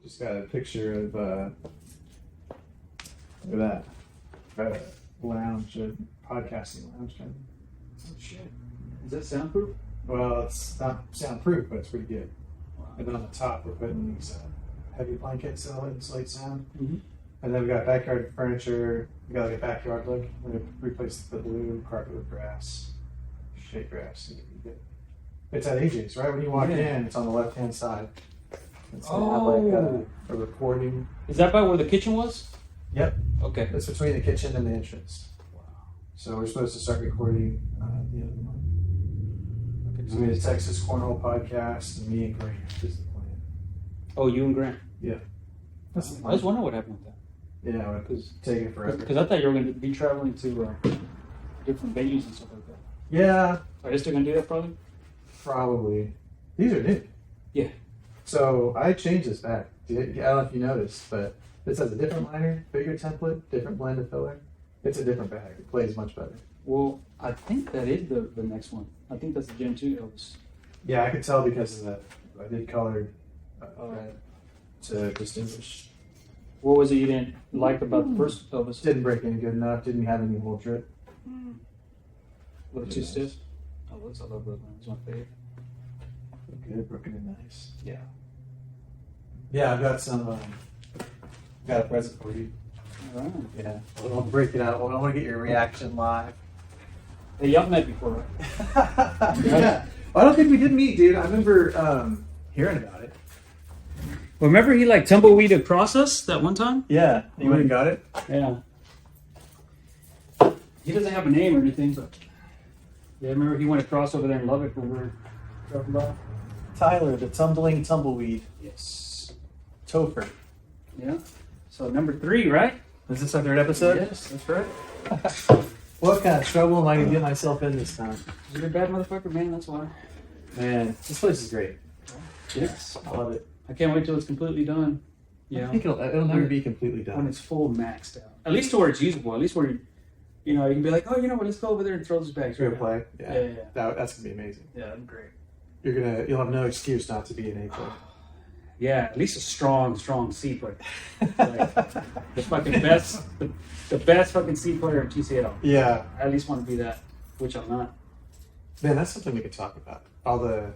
Just got a picture of look at that lounge, podcasting lounge kind of. Oh shit! Is that soundproof? Well, it's not soundproof, but it's pretty good. Wow. And then on the top, we're putting these heavy blankets that'll insulate sound. Mm-hmm. And then we got backyard furniture. We got like a backyard look. We're gonna replace the blue carpet with grass, shade grass. It's at AJ's, right? When you walk in, it's on the left-hand side. It's gonna have like a recording. Is that by where the kitchen was? Yep. Okay. It's between the kitchen and the entrance. Wow. So we're supposed to start recording the other one. So we had a Texas Cornhole podcast, and me and Grant is the plan. Oh, you and Grant. Yeah. That's the I plan. was wondering what happened with that. Yeah, it's taking forever. Because I thought you were going to be traveling to different venues and stuff like that. Yeah, Are they still going to do that probably? probably. These are new. Yeah. So I changed this back. I don't know if you noticed, but this has a different liner, bigger template, different blend of filler. It's a different bag. It plays much better. Well, I think that is the next one. I think that's the Gen 2 Elvis. Yeah, I could tell because of that. I did colored red to distinguish. What was it you didn't like about the first Elvis? Didn't break any good enough. Didn't have any whole drip. A little too stiff? Oh, looks I love Brooklyn. It's my favorite. Good, broken and nice. Yeah. Yeah, I've got some. Got a present for you. All right. Yeah, I'll break it out. I want to get your reaction live. Hey, y'all met before, right? Yeah. I don't think we did meet, dude. I remember hearing about it. Well, remember he like tumbleweed across us that one time? Yeah. You went and got it? Yeah. He doesn't have a name or anything, but yeah, remember he went across over there in Lubbock when we were driving by? Tyler, the tumbling tumbleweed. Yes. Topher. Yeah. So number 3, right? Is this our third episode? Yes, that's right. What kind of trouble am I going to get myself in this time? You're a bad motherfucker, man. That's why. Man, this place is great. Yes. I love it. I can't wait till it's completely done. I Yeah. think it'll never be completely When done. it's full maxed out. At least to where it's usable. At least where you know, you can be like, oh, you know what? Let's go over there and throw those bags. Fair Right play. now. Yeah. Yeah. That's going to be amazing. Yeah, that'd be great. You'll have no excuse not to be an A player. Yeah, at least a strong C player. Like, the fucking best, the best fucking C player in TCL. Yeah. I at least want to be that, which I'm not. Man, that's something we could talk about. All the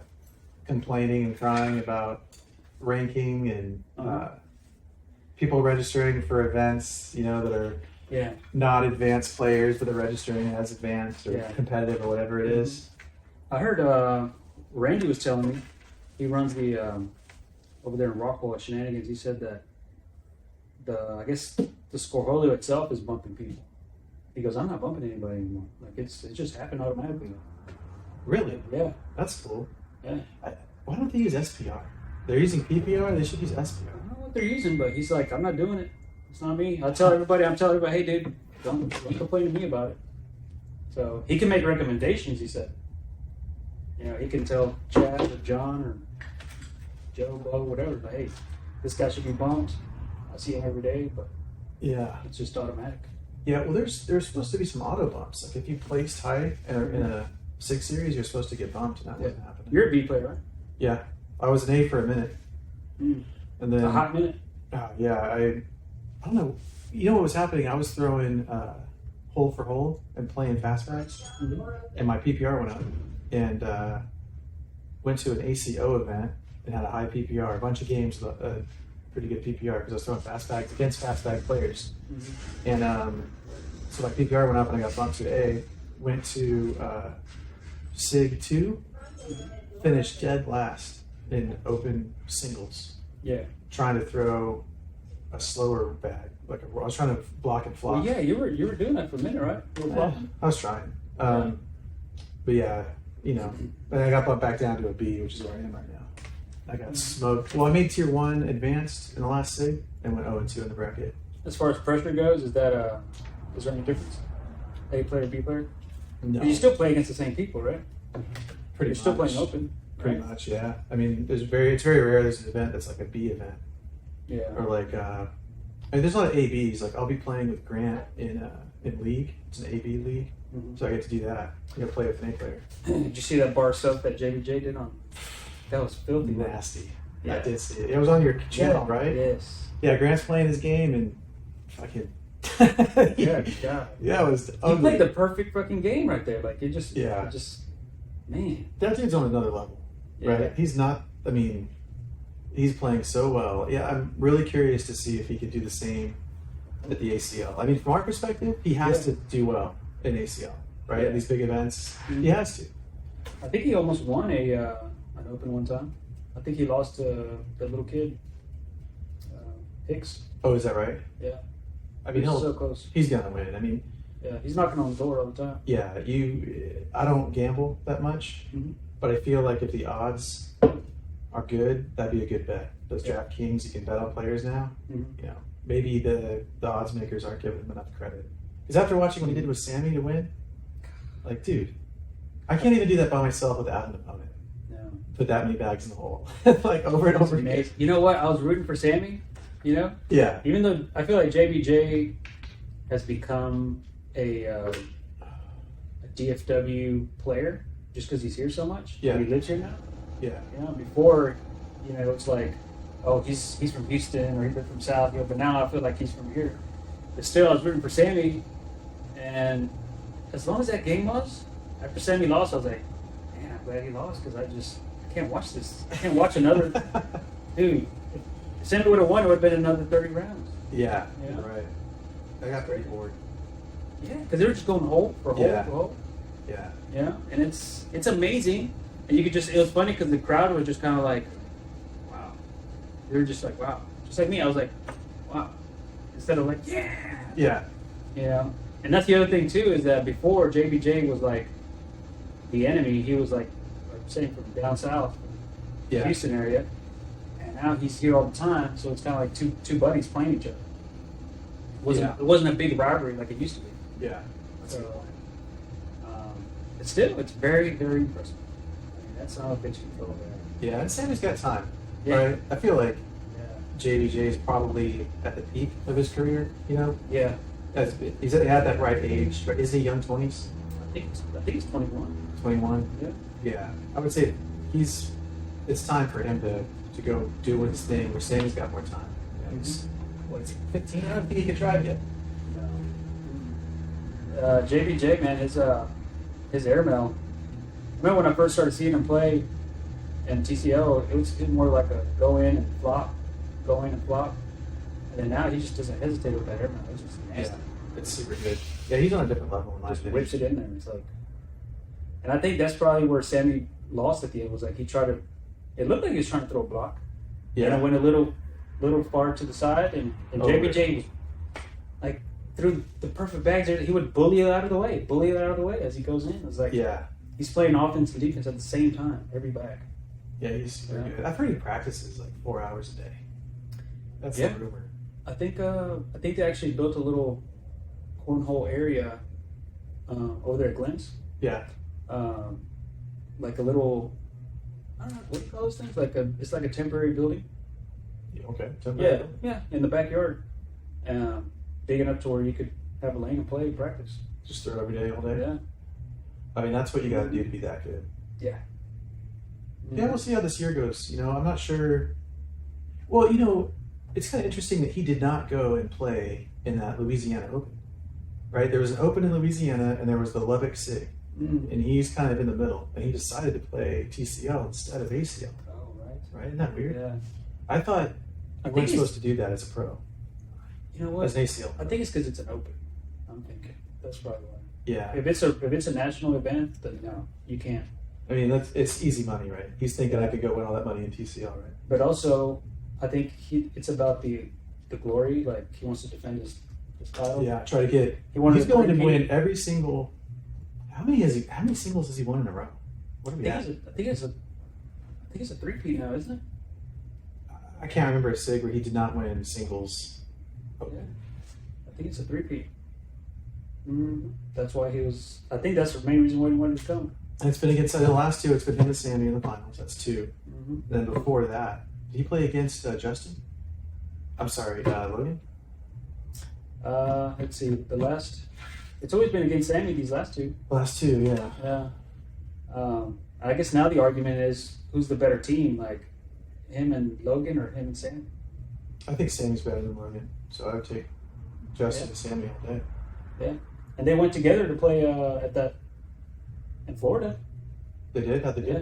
complaining and crying about ranking and people registering for events, that are Yeah. not advanced players, but they're registering as advanced or Yeah. competitive or whatever it is. I heard Randy was telling me, he runs the over there in Rockwell at Shenanigans. He said that I guess the Scornhole itself is bumping people. He goes, I'm not bumping anybody anymore. Like it just happened automatically. Really? Yeah. That's cool. Yeah. Why don't they use SPR? They're using PPR, they should use I SPR. don't know what they're using, but he's like, I'm not doing it. It's not me. I'm telling everybody, hey, dude, don't complain to me about it. So he can make recommendations, he said. He can tell Chad or John or Joe, Bo, whatever, but hey, this guy should be bumped. I see him every day, but Yeah. it's just automatic. Yeah, well, there's supposed to be some auto bumps. Like if you place high in a 6 series, you're supposed to get bumped, and that wasn't happening. You're a B player, right? Yeah, I was an A for a minute, and then A hot minute? yeah, I don't know. You know what was happening? I was throwing hole for hole and playing fastbacks, and my PPR went up, and went to an ACO event and had a high PPR. A bunch of games with a pretty good PPR because I was throwing fastbacks against fastback players, and so my PPR went up and I got bumped to A. Went to SIG 2, finished dead last in open singles. Yeah. Trying to throw a slower bag, I was trying to block and flop. Well, yeah, you were doing that for a minute, right? You were flopping. I was trying, but yeah, and I got bumped back down to a B, which is where I am right now. I got smoked. Well, I made tier 1 advanced in the last SIG and went 0-2 in the bracket. As far as pressure goes, is there any difference? A player, B player? No, You still play against the same people, right? pretty You're still much. playing open. Pretty right? much, yeah. I mean, it's very rare there's an event that's like a B event. Yeah. Or like, there's a lot of ABs. Like I'll be playing with Grant in league. It's an AB league, so I get to do that. I get to play with an A player. Did you see that bar soap that JBJ did on? That was filthy. Nasty. I did see it. It was on your channel, right? Yes. Yeah, Grant's playing his game and fucking. Yeah, God. Yeah, it was He ugly. played the perfect fucking game right there. Like, Yeah. it just, man. That dude's on another level, right? Yeah. He's not. I mean, he's playing so well. Yeah, I'm really curious to see if he could do the same at the ACL. I mean, from our perspective, he has to do well in ACL, right? Yeah. These big events, Mhm. he has to. I think he almost won an Open one time. I think he lost to the little kid, Hicks. Oh, is that right? Yeah. I mean, He's so close. he's gonna win. I mean, Yeah, he's knocking on the door all the time. yeah. I don't gamble that much, Mhm. but I feel like if the odds are good, that'd be a good bet. Those Yeah. DraftKings, you can bet on players now. Mhm. You know, maybe the odds makers aren't giving him enough credit. Because after watching what he did with Sammy to win, like, dude, I can't even do that by myself without an opponent. No. Put that many bags in the hole, like over and It's over again. amazing. You know what? I was rooting for Sammy, you know? Yeah, Even though I feel like JBJ has become a DFW player just because he's here so much. Yeah. He lives here now. yeah, You know, before, you know, it's like, oh, he's from Houston or he's from South, you know, but now I feel like he's from here. But still, I was rooting for Sammy, and as long as that game was, after Sammy lost, I was like, man, I'm glad he lost because I can't watch this. I can't watch another. Dude, if Sammy would have won, it would have been another 30 rounds. yeah, Yeah. you're right. I got pretty bored. Yeah, because they were just going hole for hole Yeah. for hole. Yeah, Yeah, and it's amazing, and you could just, it was funny because the crowd was just kind of like, wow. They were just like, wow. Just like me, I was like, wow. Instead of like, yeah. yeah, You know? And that's the other thing too, is that before JBJ was like the enemy, he was like I'm saying, from down south, yeah. Houston area, and now he's here all the time, so it's kind of like two buddies playing each other. It wasn't a big rivalry like it used to be. Yeah. That's a good So, point. but still, it's very, very impressive. I mean, that's how pitch control there. Yeah, and Sammy's got time, Yeah. right? I feel like Yeah. JBJ is probably at the peak of his career. You know, Yeah. he's at that right age. Right? Is he young 20s, I think it's 21. 21? Yeah. Yeah, I would say it's time for him to go do his thing. Where Sammy's got more time. You know, he's, what is he, 15? I don't think he can drive yet. JBJ, man, his airmail. I remember when I first started seeing him play in TCL, it was more like a go in and flop. And then now he just doesn't hesitate with that airmail. It's just nasty. Yeah, it's super good. Yeah, he's on a different level in my Just opinion. whips it in there. It's like, and I think that's probably where Sammy lost at the end. Was like he tried to. It looked like he was trying to throw a block. Yeah, And it went a little far to the side, and Over JBJ was like threw the perfect bags there. He would bully it out of the way as he goes in. It's like yeah, he's playing offense and defense at the same time, every bag. yeah. He's super Yeah. good. I've heard he practices like 4 hours a day. That's Yeah. the rumor. I think they actually built a little cornhole area over there at Glenn's. Yeah, Like a little, I don't know, what do you call those things? It's like a temporary building. okay. Yeah, in the backyard, big enough to where you could have a lane and play and practice. Just throw it every day, all day. Yeah, I mean, that's what you got to do to be that good. yeah. Yeah, we'll see how this year goes. You know, I'm not sure. Well, you know, it's kind of interesting that he did not go and play in that Louisiana Open, right? There was an Open in Louisiana, and there was the Lubbock SIG, Mm. and he's kind of in the middle, and he decided to play TCL instead of ACL, Oh, right. right? Isn't that weird? Yeah. I thought I you think weren't it's- supposed to do that as a pro, You know what? as an ACL. I think it's because it's an open. I'm thinking that's probably why. Yeah, If it's a national event, then no, you can't. I mean, it's easy money, right? He's thinking I could go win all that money in TCL, right? But also, I think it's about the glory. Like he wants to defend his title. Yeah, try to get. He wanted He's to going to compete. win every single. How many singles has he won in a row? What are we at? I think it's a three-peat now, isn't it? I can't remember a SIG where he did not win singles. Yeah. I think it's a three-peat. That's why he was. I think that's the main reason why he wanted to come. And it's been against the last two. It's been him and Sammy in the finals. That's 2. Mm-hmm. Then before that, did he play against Justin? I'm sorry, Logan. Let's see. It's always been against Sammy these last two. Last 2, yeah. Yeah. I guess now the argument is who's the better team. Like, him and Logan or him and Sam? I think Sammy's better than Logan, so I would take Justin and Sammy all day. Yeah, and they went together to play in Florida. They did? How'd they do? Yeah,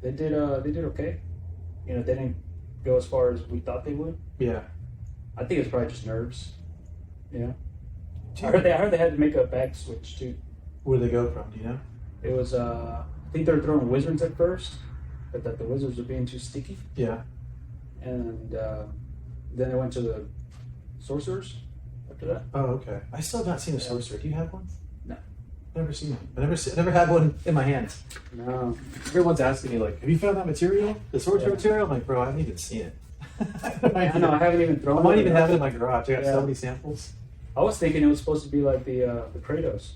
they did. They did okay. You know, they didn't go as far as we thought they would. Yeah. I think it's probably just nerves. You know, I heard they had to make a bag switch too. Where did they go from? Do you know? It was I think they were throwing Wizards at first, but that the Wizards were being too sticky, Yeah. and then they went to the Sorcerers after that. Oh, okay. I still have not seen a sorcerer. Do you have one? No. Never seen one. I never had one in my hands. No. Everyone's asking me like, "Have you found that material? The sorcerer Yeah. material?" I'm like, "Bro, I haven't even seen it." I know. I haven't even thrown. I might it. even have it in my garage. I got Yeah. so many samples. I was thinking it was supposed to be like the Kratos.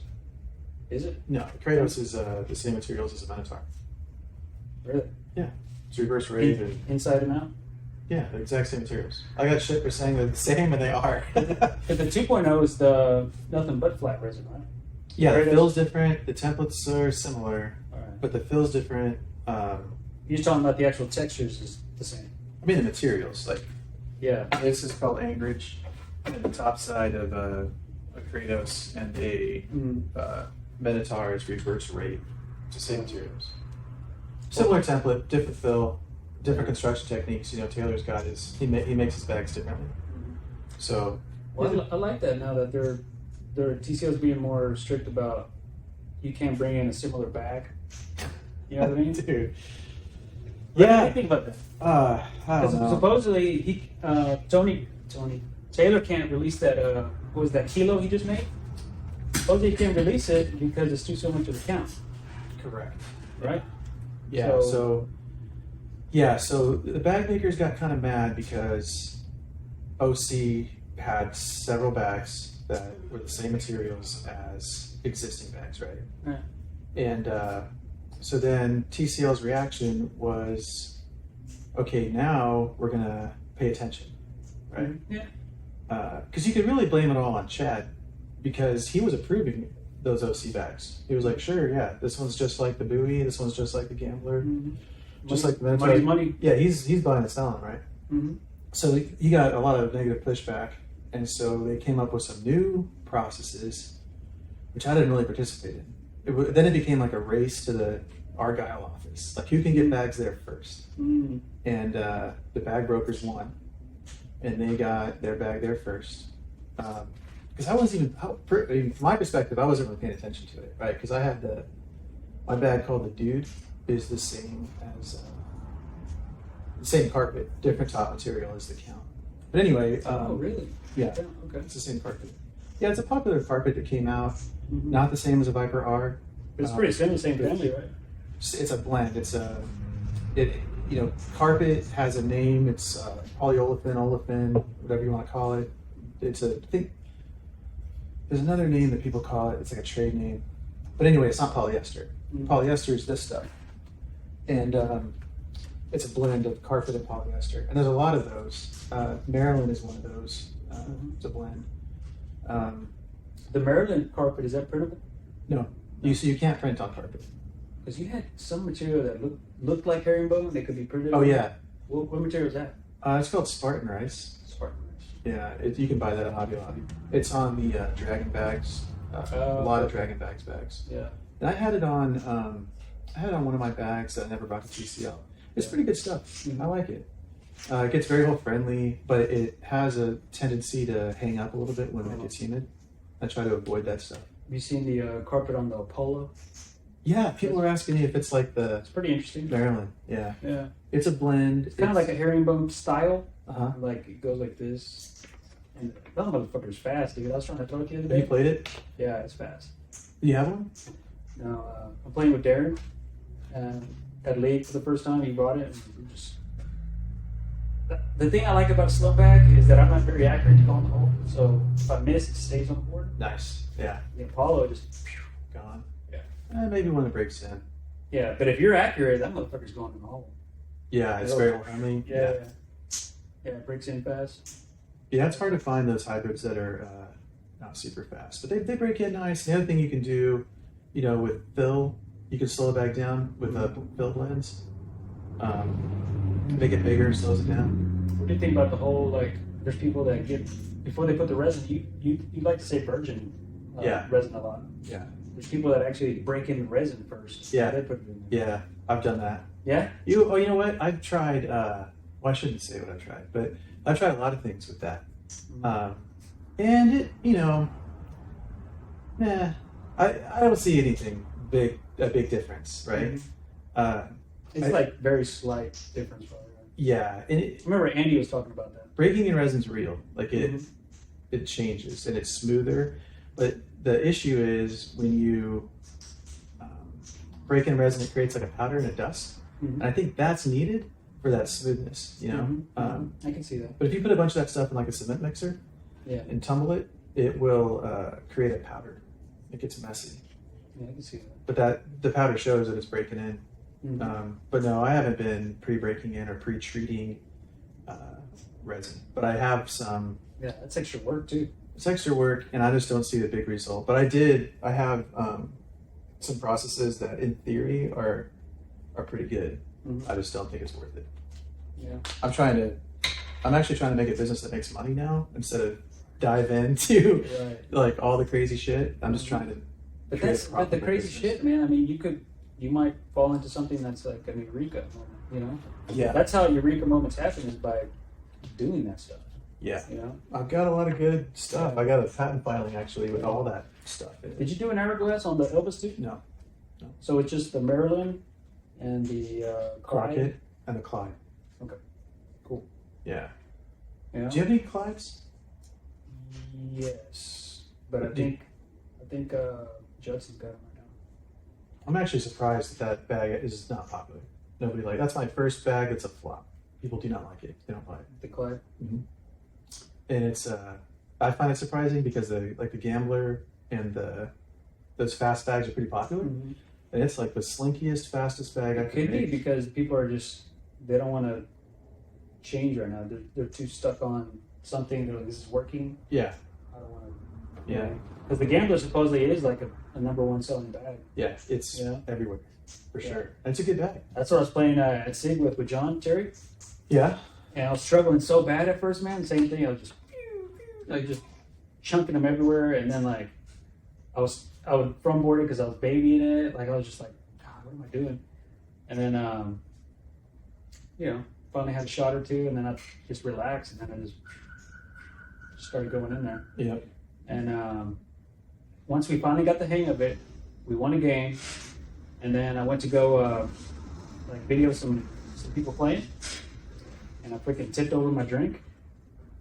Is it No, Kratos is the same materials as a Minotaur. really It's reverse rave and inside and out? yeah, the exact same materials. I got shit for saying they're the same, and they are. But the 2.0 is the nothing but flat resin, right? Yeah, the Kratos- fill's different. The templates are similar, All right. but the fill's different. You're talking about the actual textures is the same. I mean, the materials. Like Yeah. this is called Anchorage, and the top side of a Kratos and a Minotaur is reverse rave. It's the same materials. Similar template, different fill, different construction techniques. You know, Taylor's got his he makes his bags differently. So Well, I like that now that their TCO's being more strict about you can't bring in a similar bag. You know what I mean? dude. What do Yeah. you think about that? I don't know. Supposedly Tony Taylor can't release that what was that kilo he just made? Supposedly he can't release it because it's too so much of a count, Correct. right? Yeah. So- So the bag makers got kind of mad because OC had several bags that were the same materials as existing bags, right? Yeah. And so then TCL's reaction was, okay, now we're gonna pay attention, right? Yeah. Because you could really blame it all on Chad because he was approving those OC bags. He was like, sure, yeah, this one's just like the Bowie, this one's just like the Gambler, just like the Minotaur. Money's money. Yeah, he's buying and selling, right? Mm-hmm. So he got a lot of negative pushback, and so they came up with some new processes, which I didn't really participate in. Then it became like a race to the Argyle office, like who can get bags there first. Mm-hmm. And the bag brokers won, and they got their bag there first. Because I wasn't even, from my perspective, I wasn't really paying attention to it, right? Because I had my bag called the Dude is the same as the same carpet, different top material as the Count. But anyway, Oh, really? yeah, Okay. it's the same carpet. Yeah, it's a popular carpet that came out, Mhm. not the same as a Viper R. But it's pretty similar, same family, right? It's a blend. Carpet has a name. It's polyolefin, olefin, whatever you want to call it. I think there's another name that people call it. It's like a trade name. But anyway, it's not polyester. Mhm. Polyester is this stuff. And it's a blend of carpet and polyester. And there's a lot of those. Maryland is one of those. It's a blend. The Maryland carpet, is that printable? No, you can't print on carpet. Because you had some material that looked like herringbone, they could be printed. Oh, yeah. What material is that? It's called Spartan Rice. Spartan rice. Yeah, you can buy that at Hobby Lobby. It's on the Dragon Bags. A lot of Dragon Bags bags. Yeah. And I had it on. I had it on one of my bags that I never brought to TCL. It's pretty good stuff. Mhm. I like it. It gets very hole friendly, but it has a tendency to hang up a little bit when it gets humid. I try to avoid that stuff. Have you seen the carpet on the Apollo? Yeah, people are asking me if it's like the It's pretty interesting. Maryland. Yeah, Yeah. it's a blend. It's kind of like a herringbone style. Uh-huh. Like it goes like this. And that motherfucker's fast, dude. I was trying to throw it the other Have you day. played it? Yeah, it's fast. Do you have one? No, I'm playing with Darren. At league for the first time, he brought it. And we just the thing I like about a slow bag is that I'm not very accurate to go on the hole. So if I miss, it stays on the board. Nice. Yeah. The Apollo just Gone. Yeah. Maybe when it breaks in. yeah. But if you're accurate, that motherfucker's going in the hole. Yeah, it's It'll- very friendly. Yeah. Yeah, it breaks in fast. Yeah, it's hard to find those hybrids that are not super fast, but they break in nice. The other thing you can do, with fill, you can slow it back down with fill blends. Make it bigger, slows it down. What do you think about the whole, like, there's people that get, before they put the resin, you like to say virgin resin a lot. Yeah. There's people that actually break in the resin first. Yeah. They put it in. Yeah, I've done that. Yeah? You know what? I've tried, well, I shouldn't say what I've tried, but I've tried a lot of things with that. And it, I don't see anything a big difference, right? It's like very slight difference, probably. Right? Yeah. And I remember Andy was talking about that. breaking in resin's real. Like it changes and it's smoother. But the issue is when you break in resin, it creates like a powder and a dust. And I think that's needed for that smoothness, I can see that. But if you put a bunch of that stuff in like a cement mixer and tumble it, it will create a powder. It gets messy. Yeah, I can see that. But the powder shows that it's breaking in. But no, I haven't been pre-breaking in or pre-treating resin. But I have some. Yeah, that's extra work too. It's extra work, and I just don't see the big result. But I have some processes that, in theory, are pretty good. I just don't think it's worth it. Yeah. I'm actually trying to make a business that makes money now instead of dive into like all the crazy shit. I'm just trying to. But the crazy shit, man. I mean, you might fall into something that's like an eureka moment, Yeah. That's how eureka moments happen, is by doing that stuff. Yeah. I've got a lot of good stuff. I got a patent filing actually with all that stuff in it. Did you do an hourglass on the Elvis too? No. So it's just the Maryland and the Crockett and the Clyde. Okay. Cool. Yeah. Yeah. Do you have any Clydes? Yes, but I think Judson's got them right now. I'm actually surprised that bag is not popular. Nobody that's my first bag that's a flop. People do not like it. They don't buy it. The Clyde. And it's I find it surprising because the Gambler and those fast bags are pretty popular. And it's like the slinkiest, fastest bag I could be because people are they don't want to change right now. They're too stuck on something. They're like, this is working. Yeah. I don't want to. Yeah. Because the Gambler supposedly is like a number one selling bag. Yeah, it's everywhere for sure. And it's a good bag. That's what I was playing at SIG with John Terry. Yeah. And I was struggling so bad at first, man. Same thing. I was just chunking them everywhere, and then I would front board it because I was babying it. I was just like, God, what am I doing? And then finally had a shot or two, and then I just relaxed, and then I just started going in there. Yeah. And once we finally got the hang of it, we won a game, and then I went to go video some people playing, and I freaking tipped over my drink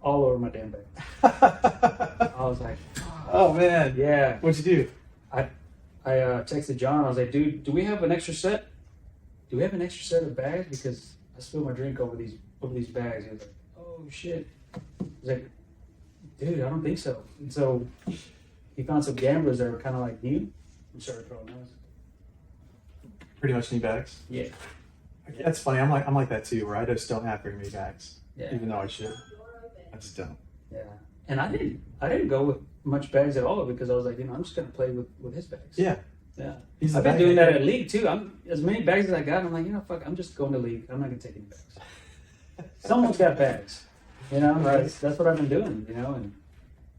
all over my damn bag. I was like, oh man. Yeah. What'd you do? I texted John. I was like, dude, do we have an extra set? Do we have an extra set of bags? Because I spilled my drink over these bags. He was like, oh shit. I was like, dude, I don't think so. And so he found some gamblers that were kind of like new and started throwing those. Pretty much new bags. Yeah. That's funny. I'm like that too, where I just don't have very many bags, even though I should. I just don't. Yeah. And I didn't go with much bags at all because I was like, I'm just gonna play with his bags. Yeah. Yeah. I've been doing that at league too. I'm as many bags as I got. I'm like, fuck. I'm just going to league. I'm not gonna take any bags. Someone's got bags. Right. That's what I've been doing. And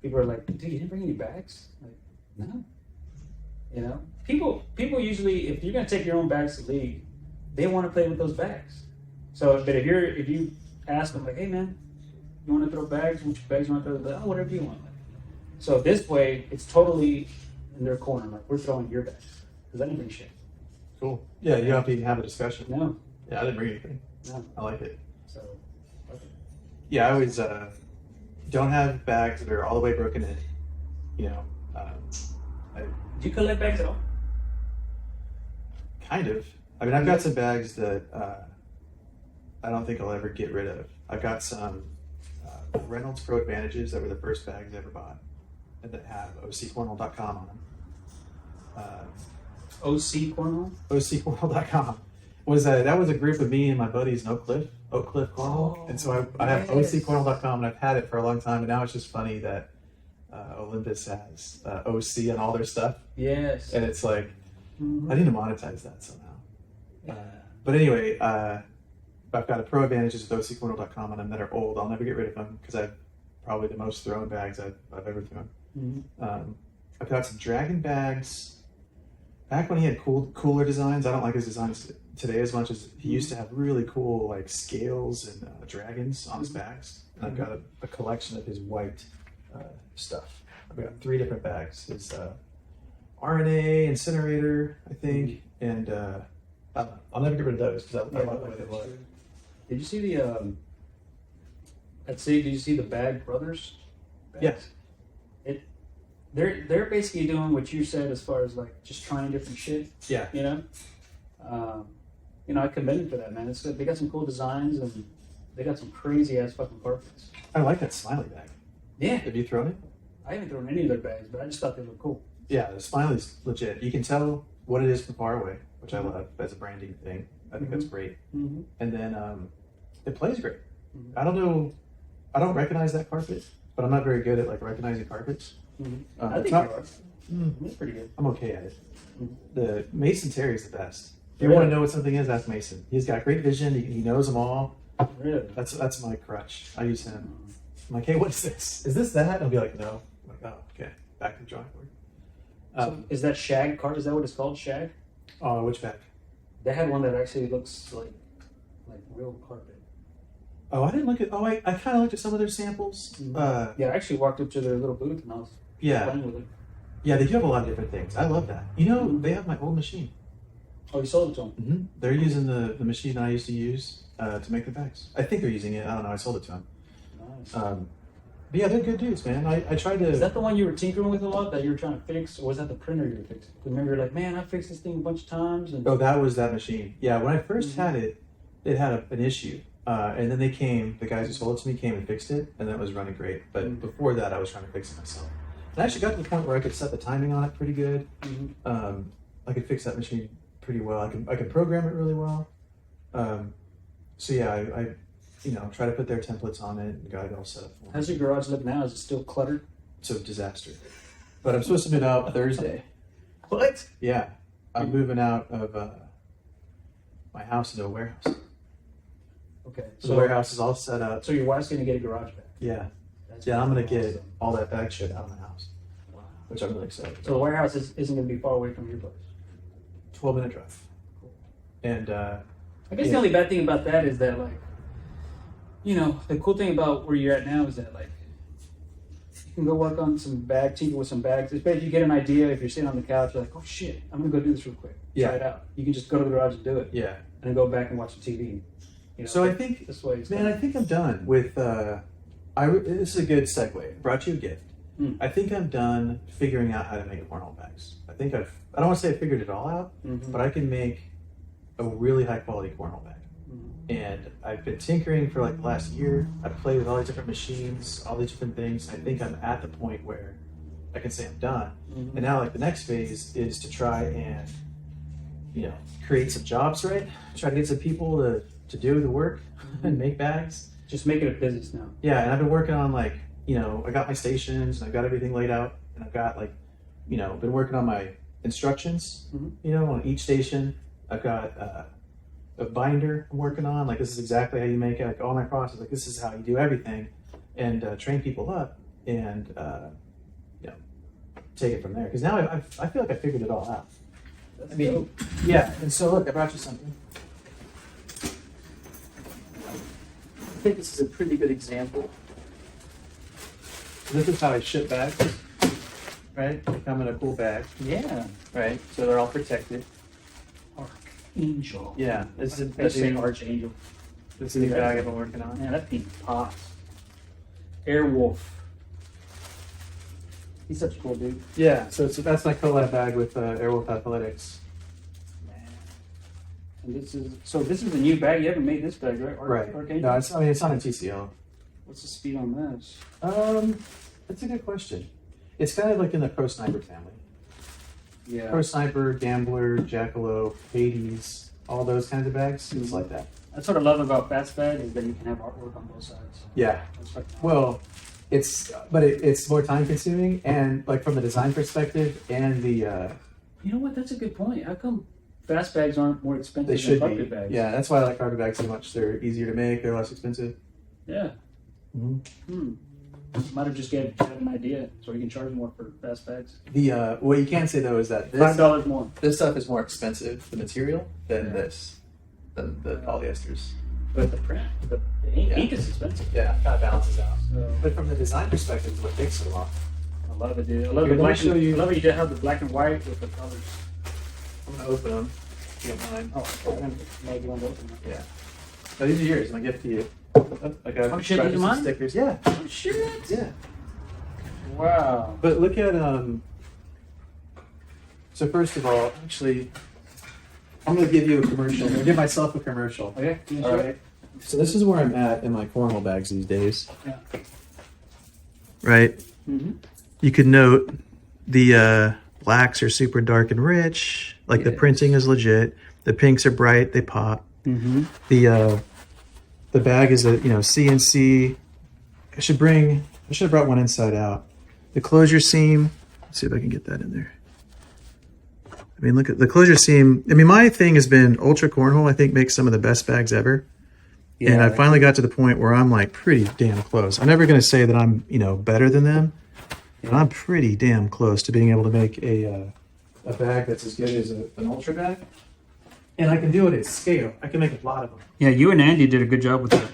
people are like, dude, you didn't bring any bags? Like, no. People usually, if you're gonna take your own bags to league, they want to play with those bags. So, but if you ask them like, hey man, you want to throw bags? Which bags you want to throw? Oh, whatever you want. So this way, it's totally in their corner. Like, we're throwing your bags because I didn't bring shit. Cool. Yeah, you don't have to even have a discussion. No. Yeah, I didn't bring anything. No. I like it. So. Okay. Yeah, I always don't have bags that are all the way broken in. Do you collect bags at all? Kind of. I mean, I've got some bags that I don't think I'll ever get rid of. I've got some Reynolds Pro Advantages that were the first bags I ever bought, and that have OCCornhole.com on them. OC Cornhole? OCCornhole.com that was a group of me and my buddies in Oak Cliff Cornhole, and so I have OCCornhole.com, and I've had it for a long time, and now it's just funny that Olympus has OC on all their stuff. Yes. And it's like, I need to monetize that somehow. But anyway, I've got a Pro Advantages with OCCornhole.com on them that are old. I'll never get rid of them because I've probably the most thrown bags I've ever thrown. Mm-hmm. I've got some Dragon bags. Back when he had cooler designs, I don't like his designs today as much as he used to have really cool like scales and dragons on his bags. And I've got a collection of his white stuff. I've got 3 different bags. His RNA incinerator, I think, and I'll never get rid of those because I love the way they look. Did you see the at sea? Did you see the Bag Brothers? Bags? Yes. They're basically doing what you said as far as like just trying different shit. Yeah. You know, I commend them for that, man. They got some cool designs and they got some crazy ass fucking carpets. I like that Smiley bag. Yeah. Have you thrown it? I haven't thrown any of their bags, but I just thought they looked cool. Yeah, the Smiley's legit. You can tell what it is from far away, which I love as a branding thing. I think that's great. Mm-hmm. And then it plays great. Mm-hmm. I don't know. I don't recognize that carpet, but I'm not very good at like recognizing carpets. Mm-hmm. I think it's not, you are. It's pretty good. I'm okay at it. Mm-hmm. The Mason Terry is the best. If you Really? want to know what something is, ask Mason. He's got great vision. He knows them all. Really? That's my crutch. I use him. I'm like, hey, what's this? Is this that? I'll be like, no. I'm like, oh, okay. Back to the drawing board. So is that shag card? Is that what it's called? Shag? Which bag? They had one that actually looks like real carpet. Oh, I didn't look at. Oh, I kind of looked at some of their samples. Yeah, I actually walked up to their little booth and I was playing with it. Yeah, they do have a lot of different things. I love that. You know, they have my old machine. Oh, you sold it to them? Mm-hmm. They're using the machine I used to use to make the bags. I think they're using it. I don't know. I sold it to them. Nice. But yeah, they're good dudes, man. I tried to. Is that the one you were tinkering with a lot that you were trying to fix, or was that the printer you were fixing? Remember, you're like, man, I fixed this thing a bunch of times. And Oh, that was that machine. Yeah, when I first had it, it had an issue. And then the guys who sold it to me came and fixed it, and that was running great. But before that, I was trying to fix it myself. And I actually got to the point where I could set the timing on it pretty good. I could fix that machine pretty well. I could program it really well. So yeah, I try to put their templates on it and got it all set up for me. How's your garage look now? Is it still cluttered? It's a disaster. But I'm supposed to move out Thursday. What? Yeah, I'm moving out of my house into a warehouse. Okay. So the warehouse is all set up. So your wife's gonna get a garage back. Yeah. That's Yeah, I'm gonna awesome. get all that bag shit out of my house, Wow. which I'm really excited So the about. warehouse isn't gonna be far away from your place. 12-minute drive. Cool. And I guess the only bad thing about that is that, like, the cool thing about where you're at now is that, like, you can go work on some tinker with some bags. Especially if you get an idea, if you're sitting on the couch, you're like, oh shit, I'm gonna go do this real quick. Yeah. Try it out. You can just go to the garage and do it, yeah. and then go back and watch the TV. So I think, this way, it's man, I think I'm done with. This is a good segue. I brought you a gift. I think I'm done figuring out how to make cornhole bags. I don't want to say I figured it all out, but I can make a really high quality cornhole bag. And I've been tinkering for like the last year. I've played with all these different machines, all these different things. I think I'm at the point where I can say I'm done. And now like the next phase is to try and, create some jobs, right? Try to get some people to do the work and make bags. just make it a business now. Yeah, and I've been working on like, I got my stations and I've got everything laid out and I've got like, been working on my instructions, on each station. I've got a binder I'm working on, like this is exactly how you make it, like all my process, like this is how you do everything, and train people up and take it from there. Because now I feel like I figured it all out. That's I mean, dope. yeah, and so look, I brought you something. I think this is a pretty good example. This is how I ship bags, right? They come in a cool bag, Yeah. right? So they're all protected. Archangel. Yeah, this is I say a Archangel. this is the bag I've been working on. Man, that thing pops. Airwolf. He's such a cool dude. Yeah, so that's my collab bag with Airwolf Athletics. Man. And this is a new bag. You haven't made this bag, right? Right. Archangel? No, it's not a TCL. What's the speed on this? That's a good question. It's kind of like in the Pro Sniper family. Yeah. Pro Sniper, Gambler, Jackalope, Hades, all those kinds of bags. It's like that. That's what I love about Fast Bag is that you can have artwork on both sides. Yeah. That's fucking awesome. Well, it's more time consuming, and like from the design perspective and the You know what? That's a good point. How come fast bags aren't more expensive They than should carpet be. bags. Yeah, that's why I like carpet bags so much. They're easier to make. They're less expensive. Yeah. Mm-hmm. Might have just had an idea, so we can charge more for fast bags. The what you can say though is that $5 more. this stuff is more expensive, the material, than Yeah. than the polyesters. But the print, the ink is expensive. Yeah, kind of balances out. So But from the design perspective, it's what takes so long. I love it, dude. I love Here, the let me black. show you- I love it. You did have the black and white with the colors. I'm gonna open them. If you don't mind. Oh, okay. Maybe one open them. Yeah. No, these are yours. My gift to you. Like Oh, shit, these are some mine? stickers. Yeah. Oh shit! Yeah. Wow. But look at So first of all, actually, I'm gonna give you a commercial. I'm gonna give myself a commercial. Okay. Can you All show right. So this is where I'm at in my cornhole bags these days. Yeah. Right. Mm-hmm. You can note the blacks are super dark and rich. Like the Yes. printing is legit. The pinks are bright. They pop. Mm-hmm. The bag is a CNC. I should have brought one inside out. The closure seam. Let's see if I can get that in there. I mean, look at the closure seam. I mean, my thing has been Ultra Cornhole. I think makes some of the best bags ever. Yeah, And I finally got to the point where I'm like pretty damn close. I'm never going to say that I'm better than them, but I'm pretty damn close to being able to make a bag that's as good as an Ultra bag. And I can do it at scale. I can make a lot of them. Yeah, you and Andy did a good job with that.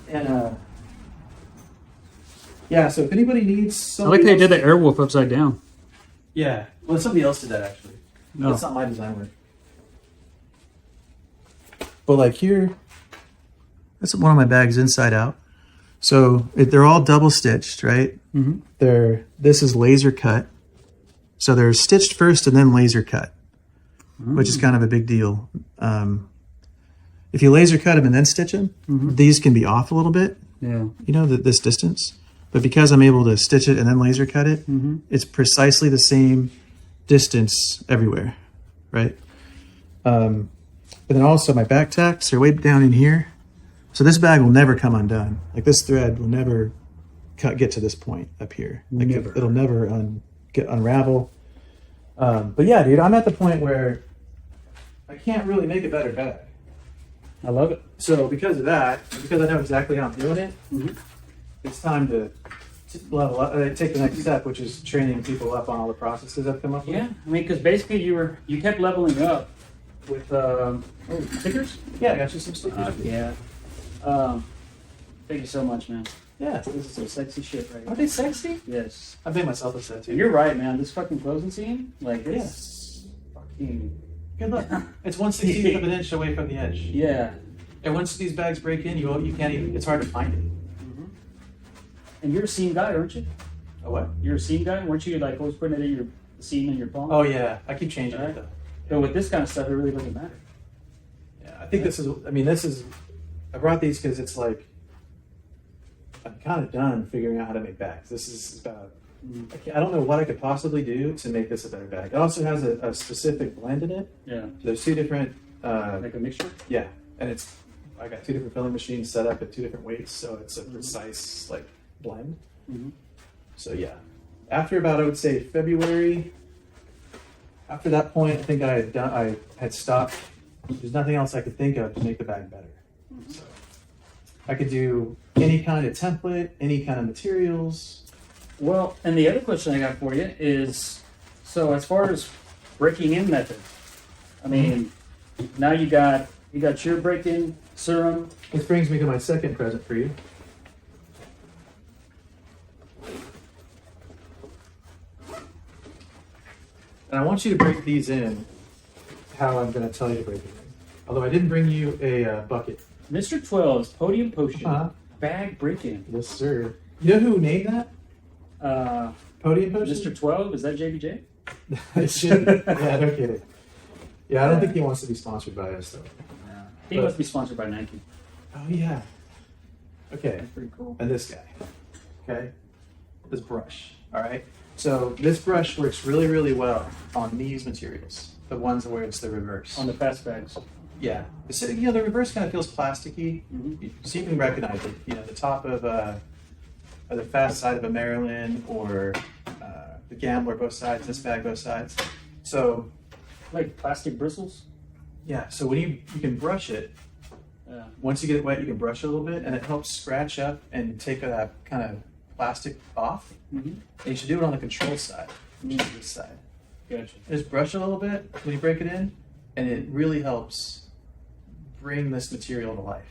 And yeah, so if anybody needs I like somebody how you did else- the Airwolf upside down. Yeah, well, somebody else did that actually. No. That's not my design work. But like here, that's one of my bags inside out. So they're all double stitched, right? Mm-hmm. This is laser cut. So they're stitched first and then laser cut, which is kind of a big deal. If you laser cut them and then stitch them, these can be off a little bit, Yeah. this distance. But because I'm able to stitch it and then laser cut it, it's precisely the same distance everywhere, right? But then also my back tacks are way down in here. So this bag will never come undone. Like this thread will never get to this point up here. Like Never. it'll never unravel. But yeah, dude, I'm at the point where I can't really make a better bag. I love it. So because of that, because I know exactly how I'm doing it, it's time to level up, take the next step, which is training people up on all the processes I've come up with. Yeah, I mean, because basically you kept leveling up with stickers. Yeah, I got you some stickers. Yeah. Thank you so much, man. Yeah. This is some sexy shit right Are here. they sexy? Yes. I've made myself a set too. You're right, man. This fucking closing scene, like it's fucking Good luck. It's 1/16 of an inch away from the edge. yeah. And once these bags break in, you can't even. It's hard to find it. And you're a seam guy, aren't you? A what? You're a seam guy, weren't you? Like always putting it in your seam in your palm. Oh yeah, I keep changing it though. But with this kind of stuff, it really doesn't matter. Yeah, I think this is. I mean, this is. I brought these because it's like. I'm kind of done figuring out how to make bags. This is about. I don't know what I could possibly do to make this a better bag. It also has a specific blend in it. Yeah. There's two different. Like a mixture. Yeah, and I got two different filling machines set up at two different weights, so it's a precise blend. So yeah, after about I would say February. After that point, I think I had stopped. There's nothing else I could think of to make the bag better. So I could do any kind of template, any kind of materials. Well, and the other question I got for you is, so as far as breaking in method, I mean, now you got your break-in serum. This brings me to my second present for you. And I want you to break these in how I'm going to tell you to break it in. Although I didn't bring you a bucket. Mr. 12's Podium Potion Uh-huh. bag break-in. Yes, sir. You know who named that? Podium Potion? Mr. 12, is that JBJ? It should be. Yeah, no kidding. Yeah, I don't think he wants to be sponsored by us, though. He must be sponsored by Nike. Oh, yeah. Okay. That's pretty cool. And this guy. Okay? This brush. All right? So this brush works really, really well on these materials. The ones where it's the reverse. On the fast bags. Yeah. So, the reverse kind of feels plasticky. So you can recognize it. The top of the fast side of a Maryland or the Gambler, both sides, this bag, both sides. So Like plastic bristles? Yeah, so when you can brush it, Yeah. once you get it wet, you can brush it a little bit, and it helps scratch up and take that kind of plastic off. Mm-hmm. And you should do it on the control side, which is this side. Gotcha. Just brush it a little bit when you break it in, and it really helps bring this material to life.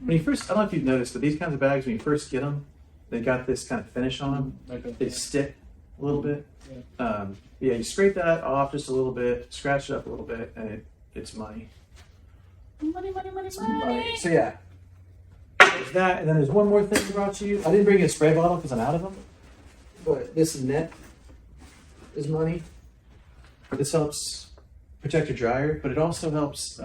When you first, I don't know if you've noticed, but these kinds of bags, when you first get them, they got this kind of finish on them. Okay. They stick a little bit. Yeah. Yeah, you scrape that off just a little bit, scratch it up a little bit, and it's money. Money, money, money, It's money. money. So yeah, there's that, and then there's one more thing I brought you. I didn't bring you a spray bottle because I'm out of them, but this net is money. This helps protect your dryer, but it also helps.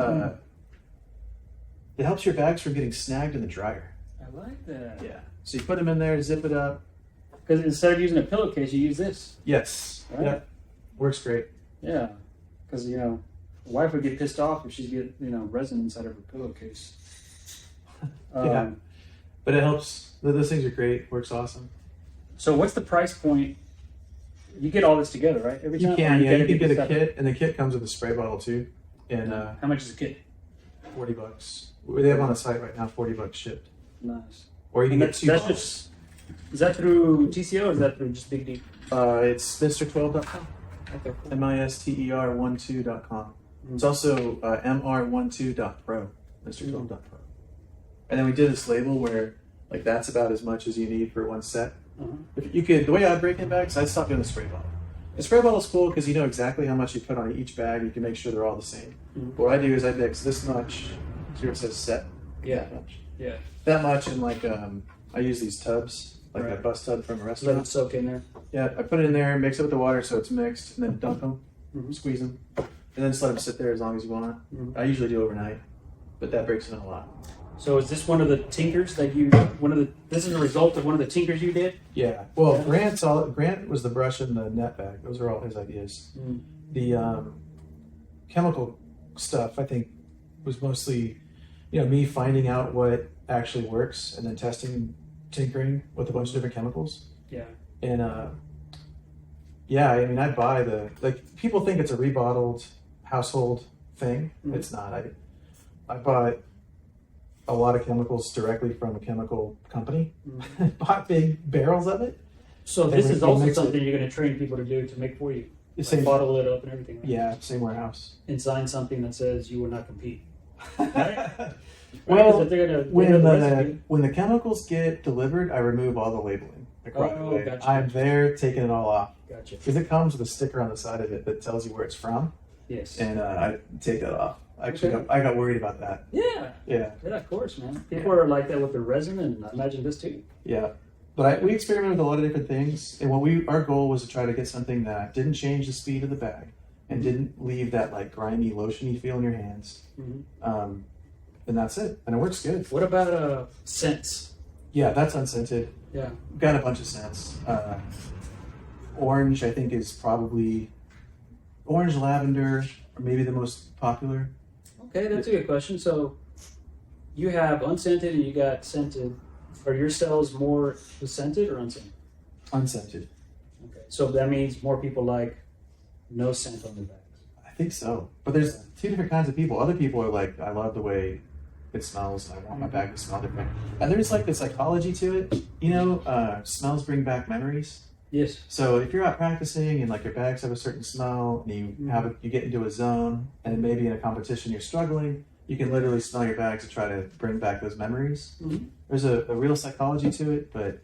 It helps your bags from getting snagged in the dryer. I like that. Yeah. So you put them in there, zip it up. Because instead of using a pillowcase, you use this. Yes. Right. Yep. Works great. Yeah. Because, you know, a wife would get pissed off if she's get, you know, resin inside of her pillowcase. Yeah. But it helps. Those things are great. Works awesome. So what's the price point? You get all this together, right? Every time? You can, yeah. You can get a separate? kit, and the kit comes with a spray bottle too. And How much is a kit? $40. They have on the site right now, $40 shipped. Nice. Or you can And get two that's bottles. just, is that through TCO or is that through just Big D? It's Mr12.com. Okay, cool. MISTER12.com. It's also MR12.pro. Mr12.pro. And then we did this label where, like, that's about as much as you need for one set. Uh-huh. If you could, the way I break in bags, I stopped doing the spray bottle. The spray bottle is cool because you know exactly how much you put on each bag. You can make sure they're all the same. Mhm. But what I do is I mix this much. Here it says set. Yeah. That much. Yeah. That much, and like I use these tubs, like a Right. bus tub from a Let restaurant. it soak in there. Yeah, I put it in there, mix it with the water so it's mixed, and then dunk them, Mhm. squeeze them, and then just let them sit there as long as you want. Mhm. I usually do overnight, but that breaks it in a lot. So is this one of the tinkers that this is a result of one of the tinkers you did? Yeah. Well, Yeah. Grant was the brush and the net bag. Those are all his ideas. Mm. The chemical stuff, I think, was mostly, me finding out what actually works and then testing, tinkering with a bunch of different chemicals. Yeah. And yeah, I mean, I buy people think it's a rebottled household thing. Mhm. It's not. I bought a lot of chemicals directly from a chemical company. Mhm. Bought big barrels of it. So And this we- is we also mix it. something you're going to train people to do to make for you. The Like same, bottle it up and everything. Right? yeah, same warehouse. And sign something that says you will not compete. Well, Right? 'Cause if they're gonna when have the the recipe- when the chemicals get delivered, I remove all the labeling. Like right Oh, away. gotcha. I'm there taking it all off Gotcha. because it comes with a sticker on the side of it that tells you where it's from, Yes. and I take that off. Actually, Okay. I got worried about that. Yeah. Yeah, Yeah, of course, man. People are like that with their resin, and I imagine this too. yeah. But we experimented with a lot of different things, and our goal was to try to get something that didn't change the speed of the bag and didn't leave that like grimy, lotiony feel in your hands. Mhm. And that's it, and it works good. What about scents? Yeah, that's unscented. Yeah. Got a bunch of scents. Orange, I think, is probably orange, lavender, or maybe the most popular. Okay, that's a good question. So you have unscented and you got scented. Are your cells more scented or unscented? Unscented. Okay. So that means more people like no scent on their bags. I think so. But there's two different kinds of people. Other people are like, I love the way it smells, and I want my bag to smell different. And there's like the psychology to it. Smells bring back memories. Yes. So if you're out practicing and like your bags have a certain smell, and you get into a zone, and maybe in a competition you're struggling, you can literally smell your bags to try to bring back those memories. Mm-hmm. There's a real psychology to it, but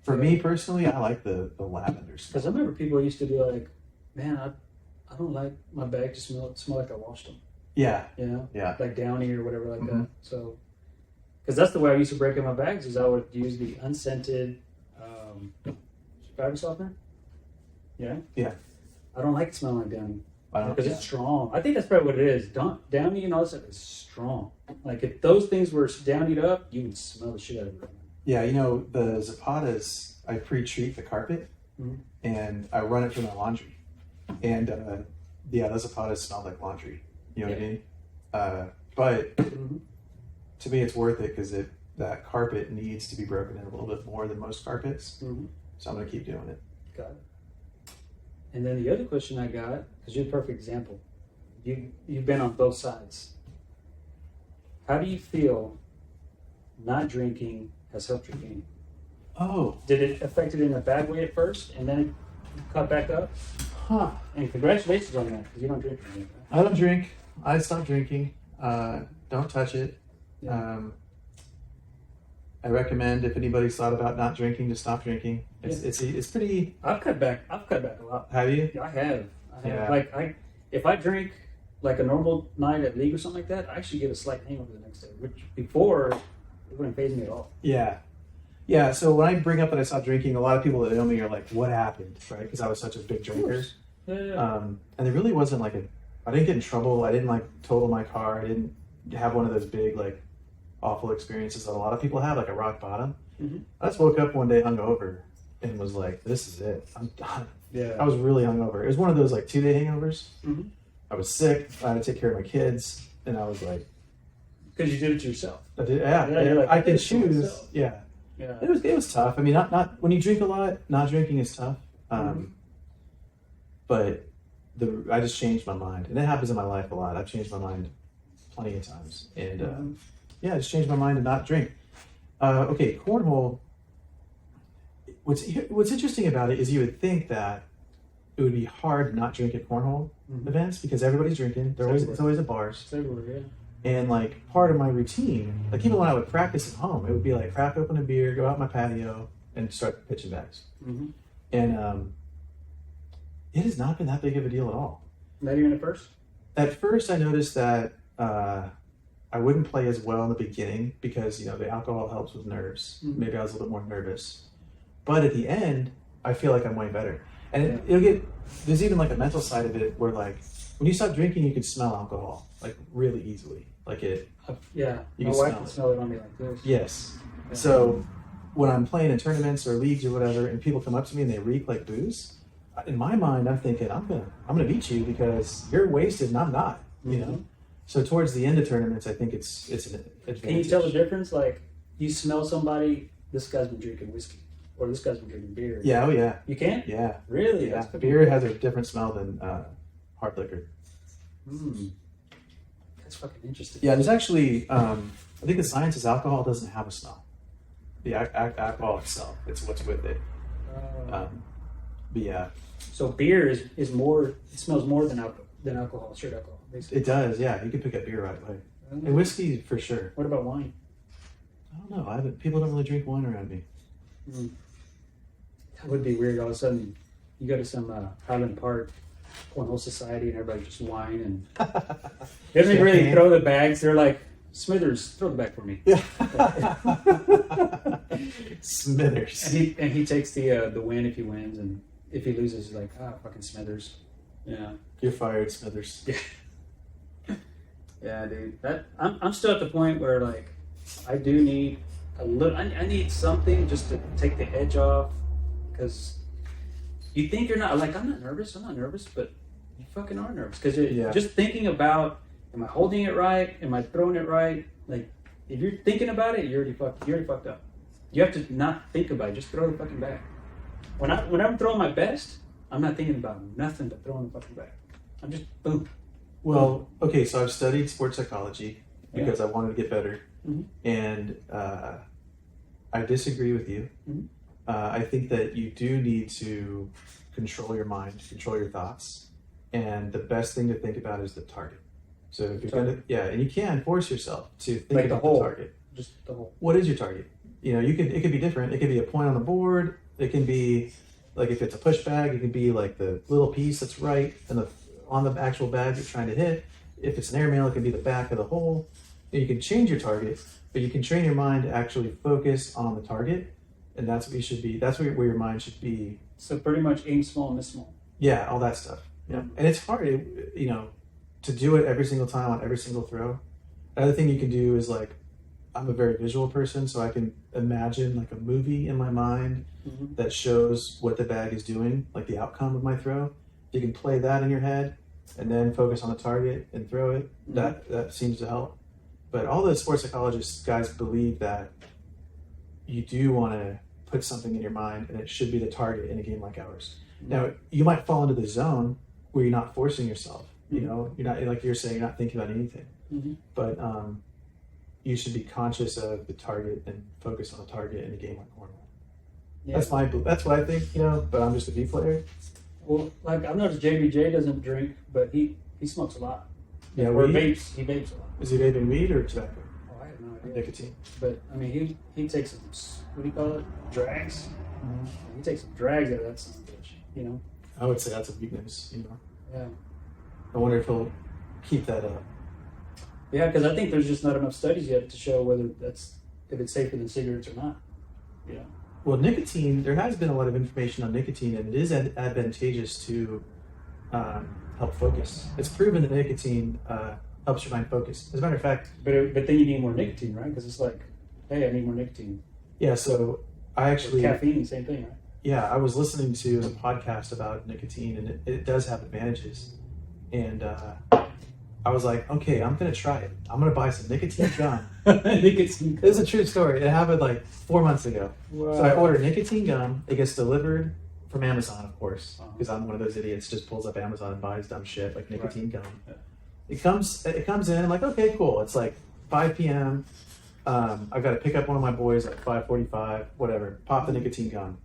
for me personally, I like the lavender smell. Because I remember people used to be like, man, I don't like my bag to smell like I washed them. Yeah, You know? yeah. Like Downy or whatever like Mhm. that. So, because that's the way I used to break in my bags is I would use the unscented fabric softener. Yeah? Yeah. I don't like it smelling like Downy. I don't Because know. it's strong. I think that's probably what it is. Downy and all that stuff is strong. Like if those things were downied up, you would smell the shit out of it. Yeah, the Zapatas, I pre-treat the carpet Mhm. and I run it through my laundry. And those Zapatas smell like laundry. You know what I mean? But Mhm. to me, it's worth it because that carpet needs to be broken in a little bit more than most carpets. Mhm. So I'm going to keep doing it. Got it. And then the other question I got, because you're a perfect example, you've been on both sides. How do you feel not drinking has helped your game? Oh. Did it affect it in a bad way at first, and then it cut back up? Huh. And congratulations on that, because you don't drink anymore. I don't drink. I stopped drinking. Don't touch it. Yeah. I recommend if anybody's thought about not drinking to stop drinking. It's pretty. I've cut back a lot. Have you? I have. Yeah. Like if I drink like a normal night at league or something like that, I actually get a slight hangover the next day, which before it wouldn't faze me at all. Yeah. Yeah. So when I bring up that I stopped drinking, a lot of people that know me are like, "What happened?" Right? Because I was such a big drinker. Yeah. And there really wasn't like I didn't get in trouble. I didn't like total my car. I didn't have one of those big like awful experiences that a lot of people have, like a rock bottom. Mm-hmm. I just woke up one day hungover and was like, "This is it. I'm done." Yeah. I was really hungover. It was one of those like 2-day hangovers. Mm-hmm. I was sick. I had to take care of my kids, and I was like, Because you did it to yourself. I did, yeah. You're like, I can did it to choose. myself. Yeah. Yeah. It was tough. I mean, not when you drink a lot, not drinking is tough. But I just changed my mind, and it happens in my life a lot. I've changed my mind plenty of times, and I just changed my mind to not drink. Okay, cornhole. What's interesting about it is you would think that it would be hard to not drink at cornhole events because everybody's drinking. It's always at bars. It's everywhere, yeah. And like part of my routine, like even when I would practice at home, it would be like crack open a beer, go out my patio, and start pitching bags. Mm-hmm. And it has not been that big of a deal at all. Not even at first? At first, I noticed that I wouldn't play as well in the beginning because the alcohol helps with nerves. Mm-hmm. Maybe I was a little bit more nervous, but at the end, I feel like I'm way better. And there's even like a mental side of it where like when you stop drinking, you can smell alcohol like really easily. Like it. Yeah. You My can wife smell can it. smell it on me like this. Yes. Yeah. So when I'm playing in tournaments or leagues or whatever, and people come up to me and they reek like booze, in my mind, I'm thinking I'm gonna beat you because you're wasted and I'm not. Mm-hmm. So towards the end of tournaments, I think it's an advantage. Can you tell the difference? Like you smell somebody, this guy's been drinking whiskey, or this guy's been drinking beer. Yeah. Oh yeah. You can? Yeah. Really? Yeah. That's Beer has a different smell than hard liquor. That's fucking interesting. Yeah. There's actually, I think the science is alcohol doesn't have a smell. The alcohol itself, it's what's with it. But yeah. So beer is more. It smells more than alcohol, straight alcohol. Basically. It does, yeah. You can pick up beer right away. And whiskey, for sure. What about wine? I don't know. People don't really drink wine around me. That would be weird. All of a sudden, you go to some Highland Park Cornhole Society and everybody just whine and they don't even really throw the bags. They're like, Smithers, throw the bag for me. Yeah. Smithers. And he takes the win if he wins, and if he loses, he's like, fucking Smithers. Yeah. You're fired, Smithers. Yeah. Yeah, dude. I'm still at the point where like I do need a little. I need something just to take the edge off, because you think you're not like I'm not nervous, but you fucking are nervous because just thinking about, am I holding it right? Am I throwing it right? Like if you're thinking about it, you're already fucked up. You have to not think about it. Just throw the fucking bag. When I'm throwing my best, I'm not thinking about nothing but throwing the fucking bag. I'm just boom. Well, okay, so I've studied sports psychology because I wanted to get better. Mm-hmm. And I disagree with you. Mm-hmm. I think that you do need to control your mind, control your thoughts. And the best thing to think about is the target. So if you're going to, and you can force yourself to think about the target. Just the whole. What is your target? It could be different. It could be a point on the board. It can be, like if it's a push bag, it could be like the little piece that's right on the actual bag you're trying to hit. If it's an airmail, it can be the back of the hole. And you can change your target, but you can train your mind to actually focus on the target. And that's what you should be. That's where your mind should be. So pretty much aim small, miss small. Yeah, all that stuff. Yeah, and it's hard, to do it every single time on every single throw. Another thing you can do is like, I'm a very visual person, so I can imagine like a movie in my mind that shows what the bag is doing, like the outcome of my throw. You can play that in your head and then focus on the target and throw it. That seems to help. But all the sports psychologists guys believe that you do want to put something in your mind and it should be the target in a game like ours. Now, you might fall into the zone where you're not forcing yourself. You know, you're not, like you're saying, you're not thinking about anything. But you should be conscious of the target and focus on the target in a game like Cornhole. Yeah. That's what I think, you know, but I'm just a V player. Well, like I've noticed JBJ doesn't drink, but he smokes a lot. Yeah, or weed? vapes. He vapes a lot. Is he vaping weed or tobacco? Oh, I have no idea. Nicotine. But I mean, he takes some, what do you call it? Drags. He takes some drags out of that son of a bitch. You know. I would say that's a weakness, you know. Yeah. I wonder if he'll keep that up. Yeah, because I think there's just not enough studies yet to show whether if it's safer than cigarettes or not. You know. Well, nicotine, there has been a lot of information on nicotine, and it is advantageous to help focus. It's proven that nicotine helps your mind focus. As a matter of fact... But then you need more nicotine, right? Because it's like, hey, I need more nicotine. Yeah, so I actually... With caffeine, same thing, right? Yeah, I was listening to a podcast about nicotine, and it does have advantages. And I was like, okay, I'm going to try it. I'm going to buy some nicotine gum. Nicotine gum. This is a true story. It happened like 4 months ago. Wow. So I ordered nicotine gum. It gets delivered from Amazon, of course, because I'm one of those idiots just pulls up Amazon and buys dumb shit like nicotine gum. Yeah. It comes in. I'm like, okay, cool. It's like 5 p.m. I've got to pick up one of my boys at 5:45, whatever. Pop the nicotine gum.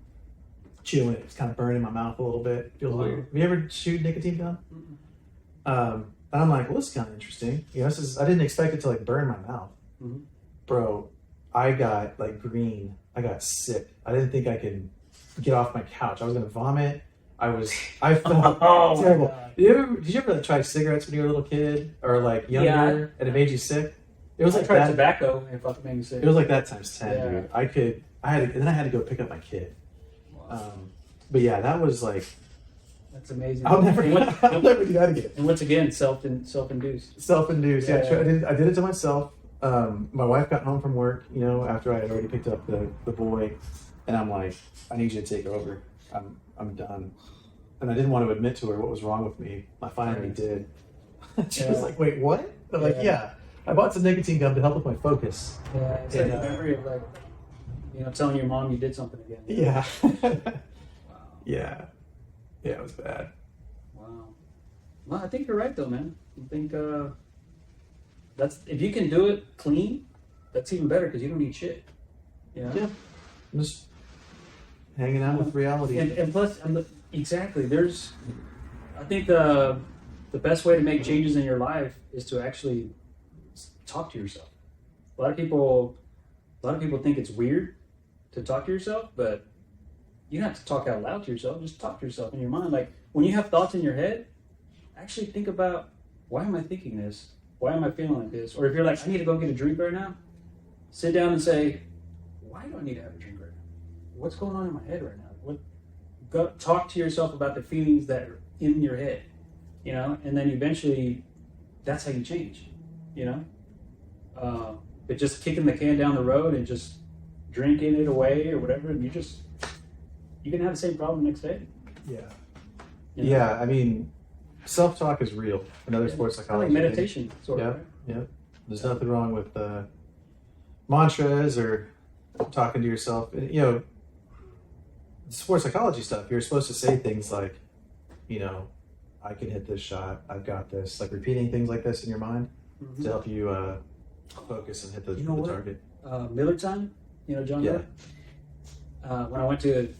Chewing it. It's kind of burning my mouth a little bit. Feels weird. Have you ever chewed nicotine gum? And I'm like, well, this is kind of interesting. You know, I didn't expect it to like burn my mouth. Bro, I got like green. I got sick. I didn't think I could get off my couch. I was gonna vomit. I felt terrible. Did you ever like, try cigarettes when you were a little kid or like younger and it made you sick? It was like tried that. Tobacco and it fucking made me sick. It was like that times 10, Yeah. dude. And then I had to go pick up my kid. Wow. But yeah, that was like, That's amazing. I'll never do that again. And once again, self-induced. Self-induced. Yeah, Yeah. I did it to myself. My wife got home from work, you know, after I had already picked up the boy, and I'm like, I need you to take over. I'm done. And I didn't want to admit to her what was wrong with me. I finally did. She was like, wait, what? I'm like, yeah. I bought some nicotine gum to help with my focus. Yeah, it's like a memory of like, you know, telling your mom you did something again. Yeah. Wow. Yeah. Yeah, it was bad. Wow. Well, I think you're right though, man. I think that's if you can do it clean, that's even better because you don't need shit. You know? Yeah. I'm just hanging out with reality. And plus, exactly. I think the best way to make changes in your life is to actually talk to yourself. A lot of people think it's weird to talk to yourself, but you don't have to talk out loud to yourself. Just talk to yourself in your mind. Like when you have thoughts in your head, actually think about, why am I thinking this? Why am I feeling like this? Or if you're like, I need to go get a drink right now, sit down and say, why do I need to have a drink right now? What's going on in my head right now? Go talk to yourself about the feelings that are in your head, you know, and then eventually that's how you change, you know. But just kicking the can down the road and just drinking it away or whatever, and you can have the same problem the next day. Yeah. You know? Yeah, I mean, self-talk is real. Another sports Kind of psychology. like meditation, sort of. Right? Yeah. There's nothing wrong with mantras or talking to yourself. You know, sports psychology stuff, you're supposed to say things like, you know, I can hit this shot, I've got this. Like repeating things like this in your mind to help you focus and hit the target. Miller time, you know, John Yeah. Miller? When I went to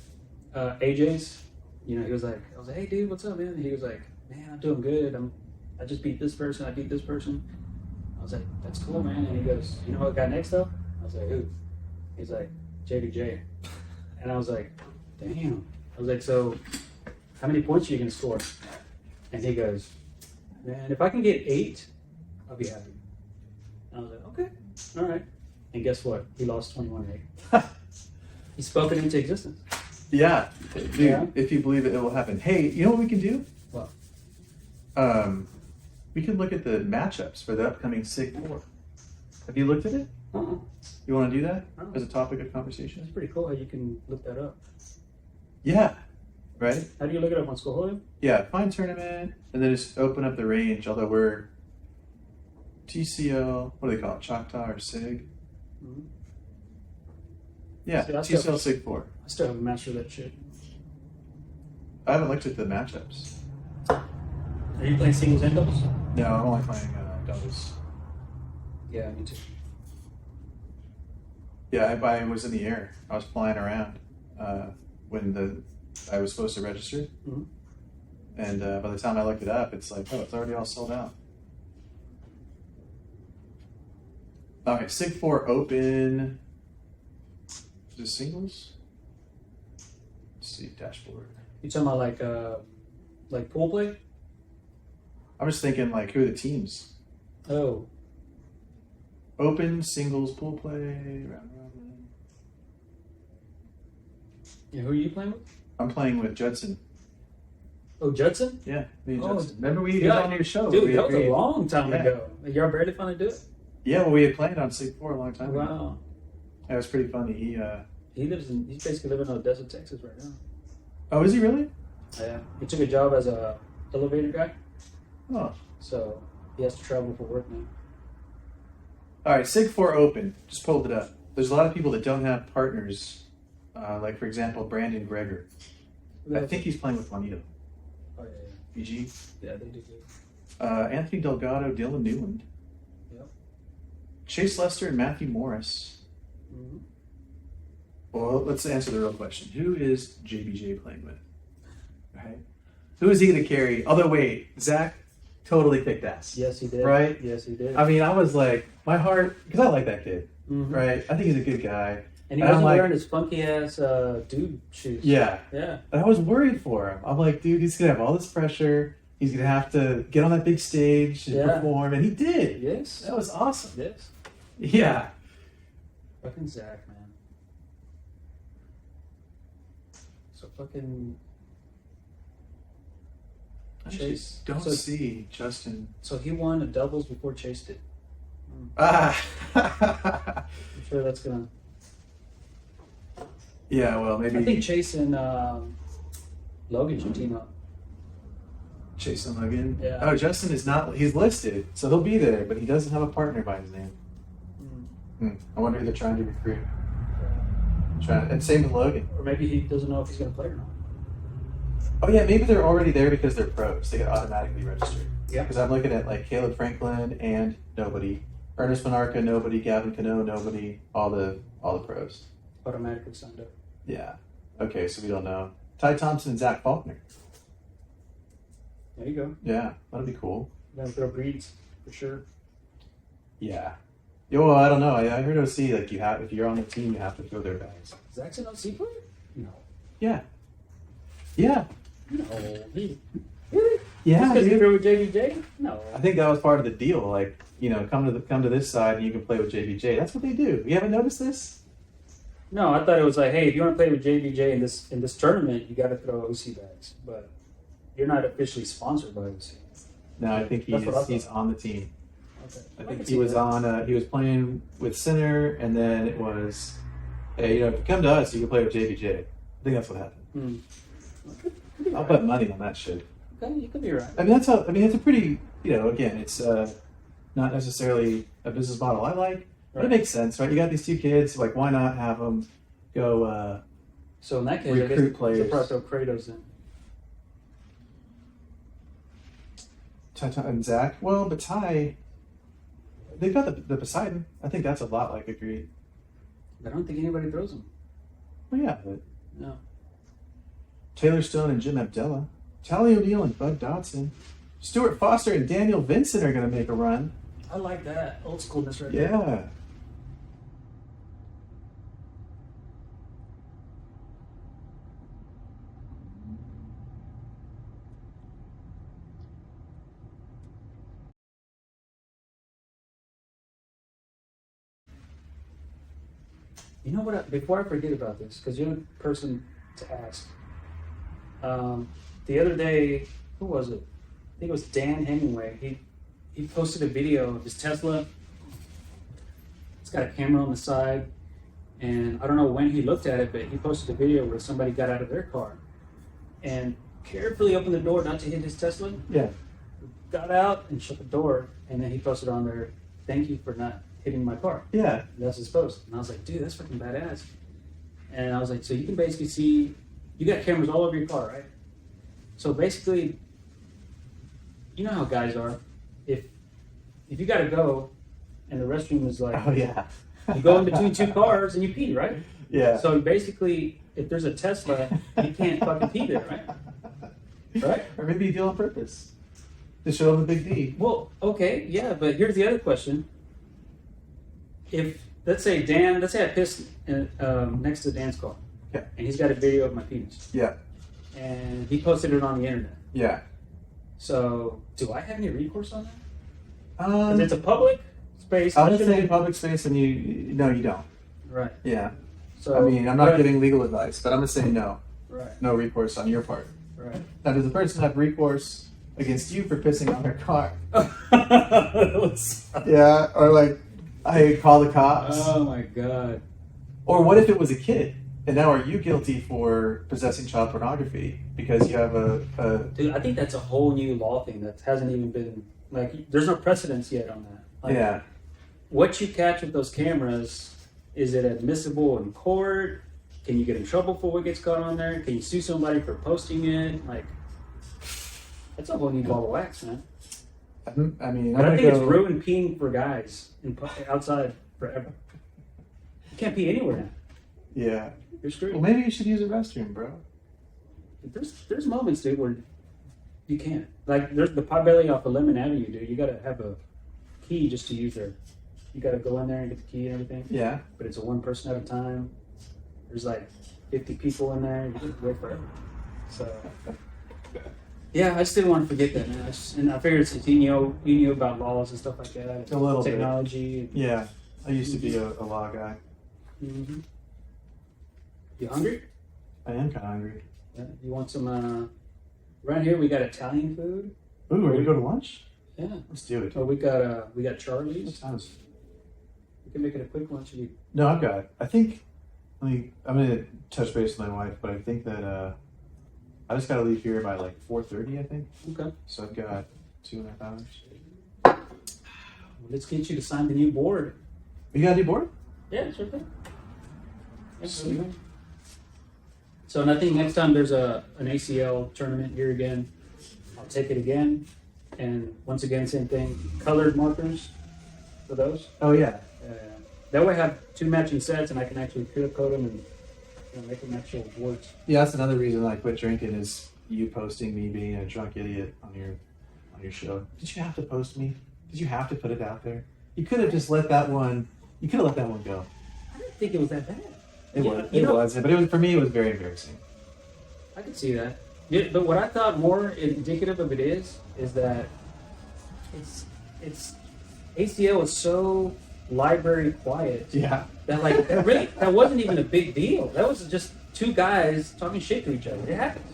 AJ's, you know, I was like, hey dude, what's up, man? And he was like, man, I'm doing good. I just beat this person, I beat this person. I was like, that's cool, man. And he goes, you know what got next though? I was like, who? He's like, JDJ. And I was like, damn. I was like, so how many points are you gonna score? And he goes, man, if I can get 8, I'll be happy. And I was like, okay, all right. And guess what? He lost 21-8. He spoke it into existence. Yeah, dude, if you believe it, it will happen. Hey, you know what we can do? What? We can look at the matchups for the upcoming SIG 4. Have you looked at it? Uh-uh. You want to do that Uh-uh. as a topic of conversation? That's pretty cool how you can look that up. Yeah, right? How do you look it up on CORNHOLE? Yeah, find tournament, and then just open up the range, although we're TCL, what do they call it, Choctaw or SIG? Mm-hmm. Yeah, See, I TCL still- SIG 4. I still haven't mastered that shit. I haven't looked at the matchups. Are you playing singles and doubles? No, I'm only playing doubles. Yeah, me too. Yeah, I was in the air. I was flying around when I was supposed to register. Mm-hmm. And by the time I looked it up, it's like, oh, it's already all sold out. Okay, Sig 4 Open. Is it singles? Let's see, dashboard. You talking about like pool play? I'm just thinking, like, who are the teams? Oh, Open, singles, pool play, round robin. yeah. Who are you playing with? I'm playing with Judson. Oh, Judson? Yeah, me and Oh, Judson. Remember we yeah, got on your show? Dude, we that was a agreed. long time Yeah. ago. Y'all barely fun to do it. Yeah, well, we had planned on Sig 4 a long time ago. Wow. That was pretty funny. He's basically living in Odessa, Texas right now. Oh, is he really? Yeah. He took a job as a elevator guy, Oh. so he has to travel for work now. All right, Sig 4 Open. Just pulled it up. There's a lot of people that don't have partners. Like, for example, Brandon Greger. I think he's playing with Juanito. Oh, yeah. BG. Yeah, they do good. Anthony Delgado, Dylan Newland. Yep. Chase Lester and Matthew Morris. Mm-hmm. Well, let's answer the real question. Who is JBJ playing with? Right? Who is he going to carry? Although, wait, Zach totally kicked ass. Yes, he did. Right? Yes, he did. I mean, I was like, my heart, because I like that kid, Mhm. right? I think he's a good guy. And he And I'm wasn't like- wearing his funky ass dude shoes. Yeah. Yeah. And I was worried for him. I'm like, dude, he's going to have all this pressure. He's going to have to get on that big stage and Yeah. perform. And he did. Yes. That was awesome. Yes. Yeah. Fucking Zach, man. So fucking. I Chase. don't So- see Justin. So he won a doubles before Chase did. Ah. I'm sure that's gonna. Yeah, well, maybe I think Chase and Logan should team up. Chase and Logan. Yeah. Oh, Justin is not. He's listed, so he'll be there, but he doesn't have a partner by his name. I wonder who they're trying to recruit. And same with Logan. Or maybe he doesn't know if he's gonna play or not. Oh yeah, maybe they're already there because they're pros. They get automatically registered. Yeah. Because I'm looking at like Caleb Franklin and nobody, Ernest Monarca nobody, Gavin Cano nobody, all the pros. Automatically signed up. Yeah. Okay, so we don't know. Ty Thompson and Zach Faulkner. There you go. Yeah, that'll be cool. Then throw breeds for sure. Yeah. Yo, well, I don't know. I heard OC like you have if you're on the team you have to throw their bags. Zach's an OC player? No. Yeah. Yeah. No. He, really? Yeah. Just because he Dude. threw with JBJ? No. I think that was part of the deal. Like, you know, come to this side and you can play with JBJ. That's what they do. You haven't noticed this? No, I thought it was like, hey, if you want to play with JBJ in this tournament, you got to throw OC bags. But you're not officially sponsored by OC. No, I think That's what I he's thought. on the team. Okay. I can think see he was that. on. He was playing with Sinner, and then it was, hey, you know, if you come to us, you can play with JBJ. I think that's what happened. Hmm. Could be I'll right. bet money on that shit. Okay, you could be right. I mean, it's a pretty, you know, again, it's not necessarily a business model I like, but Right. it makes sense, right? You got these two kids, like, why not have them go? So in that case, I guess Recruit you players. should probably throw Kratos in. Ty and Zach. Well, but Ty, they've got the Poseidon. I think that's a lot like a Greed. I don't think anybody throws him. Well, yeah, but No. Taylor Stone and Jim Abdella, Tally O'Neill and Bud Dodson, Stuart Foster and Daniel Vincent are going to make a run. I like that. Old schoolness right there. Yeah. You know what? Before I forget about this, because you're the person to ask. The other day, who was it? I think it was Dan Hemingway. He posted a video of his Tesla. It's got a camera on the side, and I don't know when he looked at it, but he posted a video where somebody got out of their car and carefully opened the door not to hit his Tesla. Yeah. Got out and shut the door, and then he posted on there, "Thank you for not hitting my car." Yeah. That's his post. And I was like, dude, that's fucking badass. And I was like, so you can basically see, you got cameras all over your car, right? So basically, you know how guys are. If you gotta go, and the restroom is like, Oh yeah. you go in between two cars and you pee, right? Yeah. So basically, if there's a Tesla, you can't fucking pee there, right? Right? Or maybe you do it on purpose to show them the big D. Well, okay, yeah, but here's the other question. If, let's say I pissed next to Dan's car, Yeah. and he's got a video of my penis, Yeah. and he posted it on the internet. Yeah. So, do I have any recourse on that? 'Cause Um, it's a public space. I I would shouldn't- say in public space, and no, you don't. Right. Yeah. So I mean, I'm not right, giving legal advice, but I'm gonna say no. Right. No recourse on your part. Right. Now, does the person have recourse against you for pissing on their car? Yeah, or like, I call the cops. Oh my god. Or what if it was a kid? And now are you guilty for possessing child pornography because you have a Dude, I think that's a whole new law thing that hasn't even been, like, there's no precedence yet on that. Like, yeah. what you catch with those cameras, is it admissible in court? Can you get in trouble for what gets caught on there? Can you sue somebody for posting it? Like, that's a whole new ball of wax, man. I mean, But I I'm think gonna it's go. ruined peeing for guys outside forever. You can't pee anywhere now. Yeah. You're screwed. Well, maybe you should use a restroom, bro. There's moments, dude, where you can't. Like, there's the Potbelly off of Lemon Avenue, dude. You gotta have a key just to use there. You gotta go in there and get the key and everything. Yeah. But it's a one person at a time. There's like 50 people in there. You can wait forever. So, yeah, I just didn't want to forget that, man. And I figured since you knew about laws and stuff like that, A little bit. technology. Yeah. I used to be a law guy. Mm-hmm. You hungry? I am kind of hungry. Yeah. You want some? Around here we got Italian food. Ooh, are we gonna go to lunch? Yeah. Let's do it. Oh, we got That Charlie's. sounds. We can make it a quick lunch. You No, I've got it. I think. I'm gonna touch base with my wife, but I think that I just gotta leave here by like 4:30. I think. okay? So I've got 2.5 hours. Well, let's get you to sign the new board. You got a new board? Yeah, sure thing. Yeah, Sweet. okay. So, and I think next time there's an ACL tournament here again, I'll take it again. And once again, same thing. Colored markers for those. Oh yeah. That way I have two matching sets and I can actually clear code them and make them actual boards. Yeah, that's another reason I quit drinking is you posting me being a drunk idiot on your show. Did you have to post me? Did you have to put it out there? You could have just let that one. You could have let that one go. I didn't think it was that bad. It Yeah, was. you It know- was. But it was for me. It was very embarrassing. I can see that. Yeah, but what I thought more indicative of it is that it's ACL is so library quiet Yeah. that like that wasn't even a big deal. That was just two guys talking shit to each other. It happens.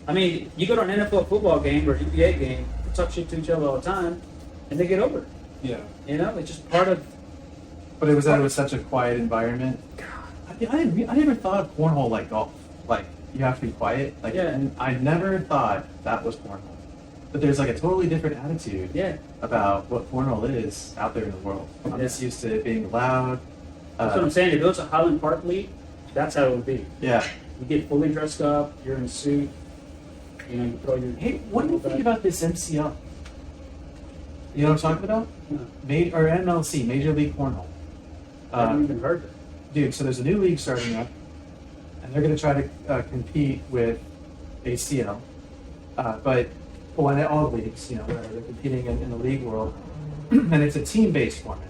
I mean, you go to an NFL football game or NBA game, they talk shit to each other all the time, and they get over it. Yeah. You know, it's just part of. But it was such a quiet environment. I never thought of cornhole like golf. Like you have to be quiet. Like Yeah. I never thought that was cornhole. But there's like a totally different attitude Yeah, about what cornhole is out there in the world. I'm Yeah. just used to it being loud. that's what I'm saying. If it was a Highland Park league, that's how it would be. Yeah. You get fully dressed up. You're in a suit. You know, you throw your. Hey, what do you think about this MCL? You know what I'm talking about? No, Or MLC, Major League Cornhole. I haven't even heard that. Dude, so there's a new league starting up, and they're going to try to compete with ACL. Well, in all leagues, you know, they're competing in the league world, and it's a team-based format.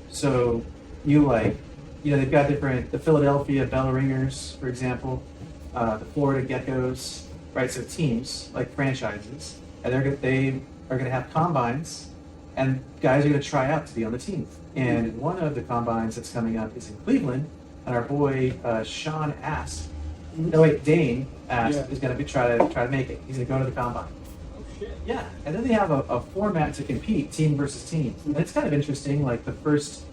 So they've got the Philadelphia Bell Ringers, for example, the Florida Geckos, right? So teams, like franchises, and they are going to have combines, and guys are going to try out to be on the team. And one of the combines that's coming up is in Cleveland, and our boy Dane Ast Yeah. is going to try to make it. He's going to go to the combine. Oh shit. Yeah, and then they have a format to compete, team versus team. And it's kind of interesting, like the first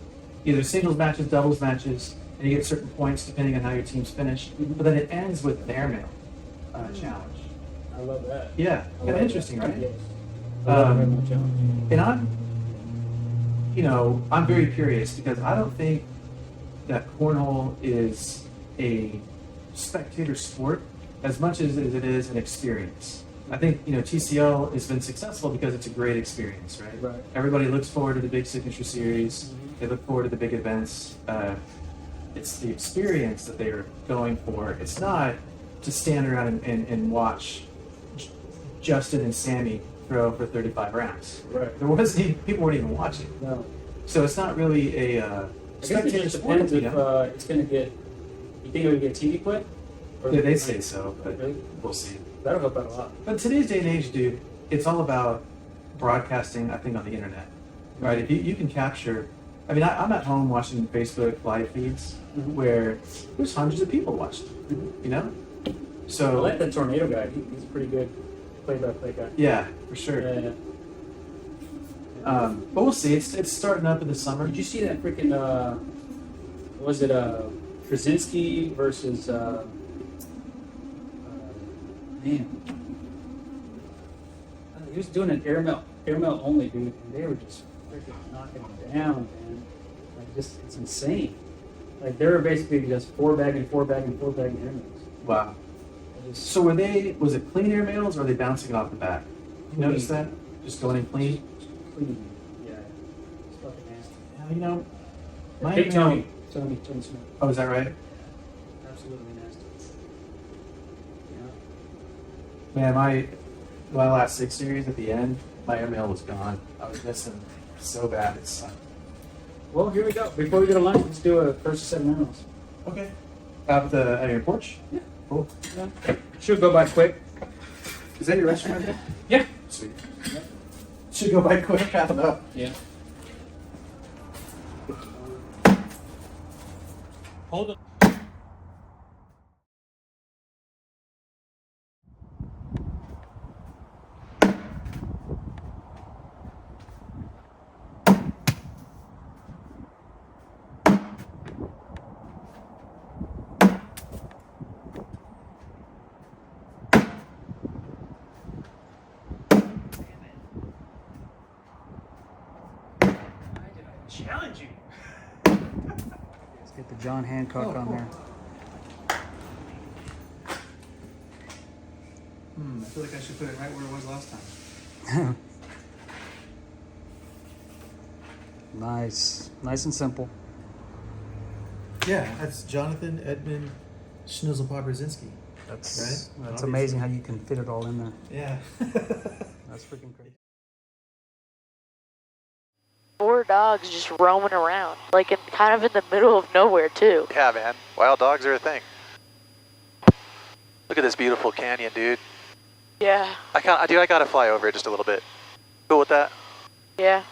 either singles matches, doubles matches, and you get certain points depending on how your teams finish. But then it ends with an airmail challenge. I love that. Yeah, I kind love of interesting, that. right? Yes. I love Um, a remote challenge. And I'm very curious because I don't think that cornhole is a spectator sport as much as it is an experience. I think TCL has been successful because it's a great experience, right? Right. Everybody looks forward to the big signature series. Mm-hmm. They look forward to the big events. It's the experience that they are going for. It's not to stand around and watch Justin and Sammy throw for 35 rounds. Right. There wasn't even, people weren't even watching. No. So it's not really a I guess it spectator just sport. depends if it's going to get. You think it would get TV clip? Or Yeah, they say so, but Really? we'll see. That'll help out a lot. But today's day and age, dude, it's all about broadcasting, I think, on the internet. Right? If you can capture, I mean, I'm at home watching Facebook live feeds Mhm. where there's hundreds of people watching, you know? I So, like that tornado guy. He's a pretty good play-by-play guy. yeah, for sure. Yeah. But we'll see. It's starting up in the summer. Did you see that freaking? Was it Krasinski versus? Man, he was doing an airmail only, dude, and they were just freaking knocking him down, man. Like, it's insane. Like, they were basically just four bagging airmails. Wow. So was it clean air mails or are they bouncing it off the back? You notice that? Just going in clean? Clean. Yeah. It's fucking nasty. Yeah, my Hey, airmail- Tony Smith. Oh, is that right? Absolutely nasty. Yeah. Man, my last 6 series at the end, my airmail was gone. I was missing so bad. It sucked. Well, here we go. Before we go to lunch, let's do a first 7 rounds. Okay. At your porch? Yeah. Cool. Yeah. Should go by quick. Is that your restaurant right there? Yeah. Sweet. Should go by quick. I don't know. Yeah. Hold on. Challenge you. Let's get the John Hancock on there. I feel like I should put it right where it was last time. Nice and simple. Yeah, that's Jonathan Edmund Schnizzle-Pabrzinski. That's Right? amazing how you can fit it all in there. Yeah. That's freaking crazy. 4 dogs just roaming around, like kind of in the middle of nowhere too. Yeah, man. Wild dogs are a thing. Look at this beautiful canyon, dude. Yeah, I gotta fly over it just a little bit. Cool with that? yeah.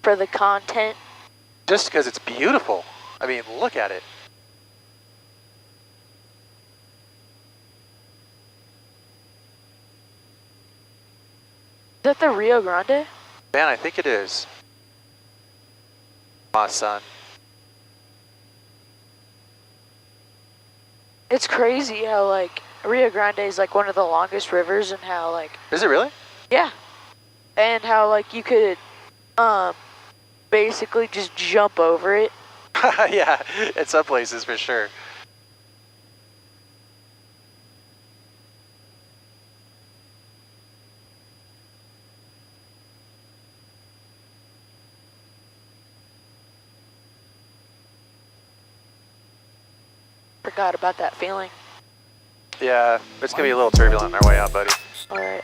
For the content. Just because it's beautiful. I mean, look at it. Is that the Rio Grande? Man, I think it is. Aw, son. It's crazy how like Rio Grande is like one of the longest rivers, and how like Is it really? yeah, and how like you could basically just jump over it. Yeah, in some places for sure. Forgot about that feeling. Yeah, it's gonna be a little turbulent on our way out, buddy. All right.